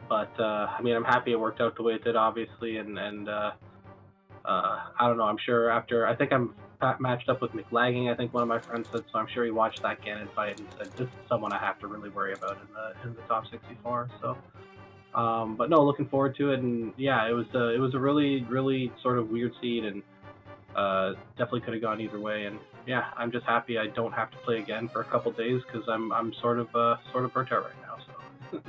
but I'm happy it worked out the way it did, obviously, and I don't know, I'm sure after, I think I'm matched up with McLagging, I think one of my friends said, so I'm sure he watched that Ganon fight and said, this is someone I have to really worry about in the top 64, so. But no, looking forward to it, and yeah, it was a really, really sort of weird seed, and definitely could have gone either way. And yeah, I'm just happy I don't have to play again for a couple days, because I'm sort of burnt out right now. So.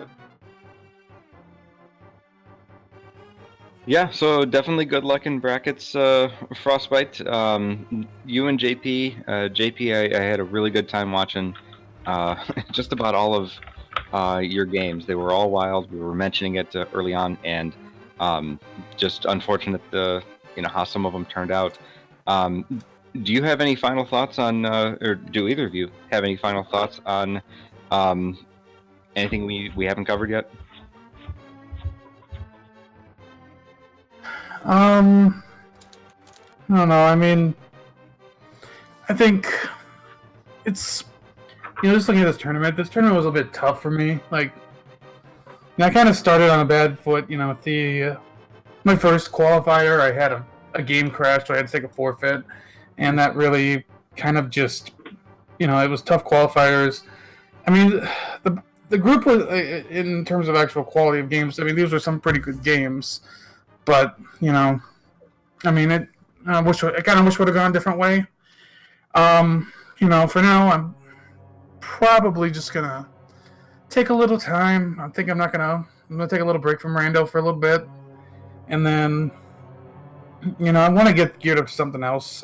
Yeah, so definitely good luck in brackets, Frostbite. You and JP, I had a really good time watching just about all of your games. They were all wild. We were mentioning it early on, and just unfortunate how some of them turned out. Do you have any final thoughts on, or do either of you have any final thoughts on anything we haven't covered yet? I don't know. I think it's, just looking at this tournament was a bit tough for me. Like, I kind of started on a bad foot. With the my first qualifier, I had a game crash, so I had to take a forfeit, and that really kind of just, it was tough qualifiers. I mean, the group was, in terms of actual quality of games, I mean, these were some pretty good games, but I mean, I kind of wish it would have gone a different way. For now, I'm probably just gonna take a little time. I'm gonna take a little break from Rando for a little bit, and then, I want to get geared up to something else.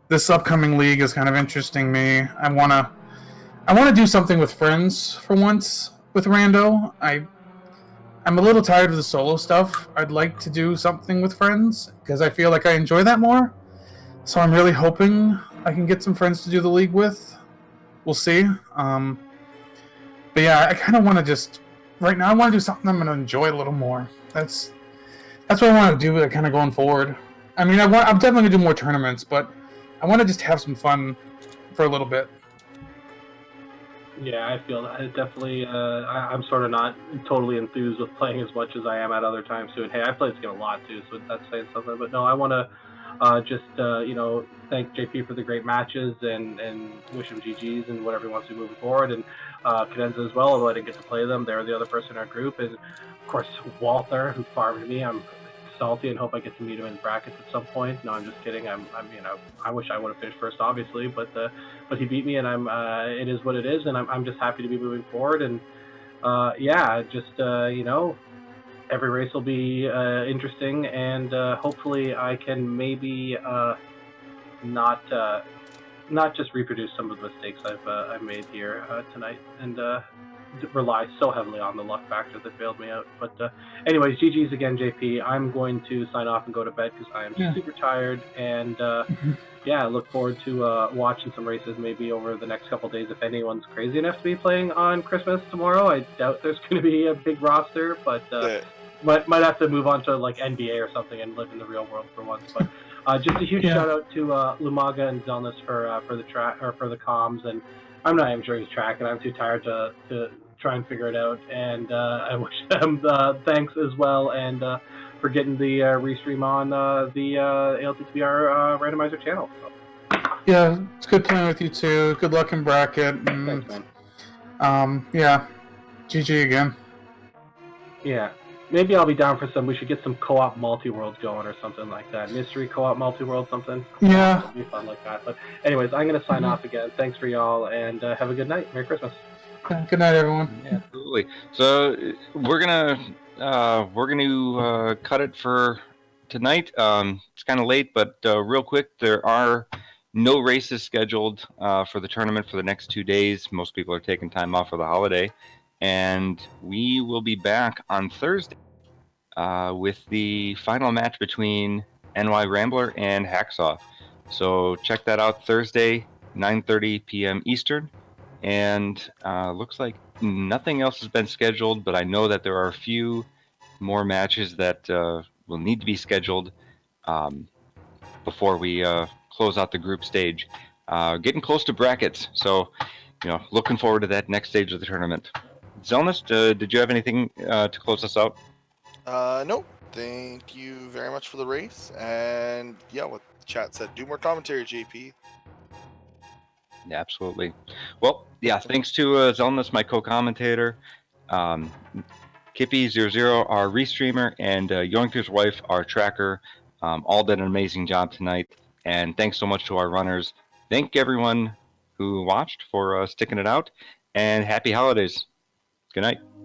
This upcoming league is kind of interesting me. I wanna do something with friends for once with Rando. I'm a little tired of the solo stuff. I'd like to do something with friends because I feel like I enjoy that more. So I'm really hoping I can get some friends to do the league with. We'll see. But yeah, I kind of want to right now I want to do something I'm going to enjoy a little more. That's what I want to do kind of going forward. I mean, I'm definitely going to do more tournaments, but I want to just have some fun for a little bit. Yeah, I feel that. Definitely, I'm sort of not totally enthused with playing as much as I am at other times too. And hey, I play this game a lot too, so that's saying something. But no, I want to just thank JP for the great matches and wish him GGs and whatever he wants to do moving forward. And Cadenza as well, although I didn't get to play them. They're the other person in our group. And of course, Walter, who farmed me. I'm salty and hope I get to meet him in brackets at some point. No, I'm just kidding. I wish I would have finished first, obviously, but he beat me, and it is what it is, and I'm just happy to be moving forward. And every race will be interesting, and hopefully I can maybe not just reproduce some of the mistakes I've made here tonight, and rely so heavily on the luck factor that bailed me out. But anyways, GG's again, JP. I'm going to sign off and go to bed because I am super tired, and I look forward to watching some races maybe over the next couple days if anyone's crazy enough to be playing on Christmas tomorrow. I doubt there's going to be a big roster, but might have to move on to like NBA or something and live in the real world for once. But just a huge shout out to Lumaga and Zelnus for the track or for the comms, and I'm not even sure he's tracking. I'm too tired to try and figure it out, and I wish them thanks as well, and for getting the restream on the ALTTPR randomizer channel. So. Yeah, it's good playing with you too. Good luck in bracket. And, thanks, man. GG again. Yeah. Maybe I'll be down for some. We should get some co-op multi-world going or something like that. Mystery co-op multi-world something. Yeah. It'll be fun like that. But anyways, I'm going to sign off again. Thanks for y'all, and have a good night. Merry Christmas. Good night, everyone. Yeah, absolutely. So we're gonna cut it for tonight. It's kind of late, but real quick, there are no races scheduled for the tournament for the next 2 days. Most people are taking time off for the holiday. And we will be back on Thursday with the final match between NY Rambler and Hacksaw. So check that out Thursday, 9:30 p.m. Eastern. And looks like nothing else has been scheduled, but I know that there are a few more matches that will need to be scheduled before we close out the group stage. Getting close to brackets, so looking forward to that next stage of the tournament. Zelnus, did you have anything to close us out? Nope. Thank you very much for the race. And yeah, what the chat said, do more commentary, JP. Yeah, absolutely. Well, yeah, thanks to Zelnus, my co-commentator, Kippy00, our restreamer, and Yoinkers' wife, our tracker. All did an amazing job tonight. And thanks so much to our runners. Thank everyone who watched for sticking it out. And happy holidays. Good night.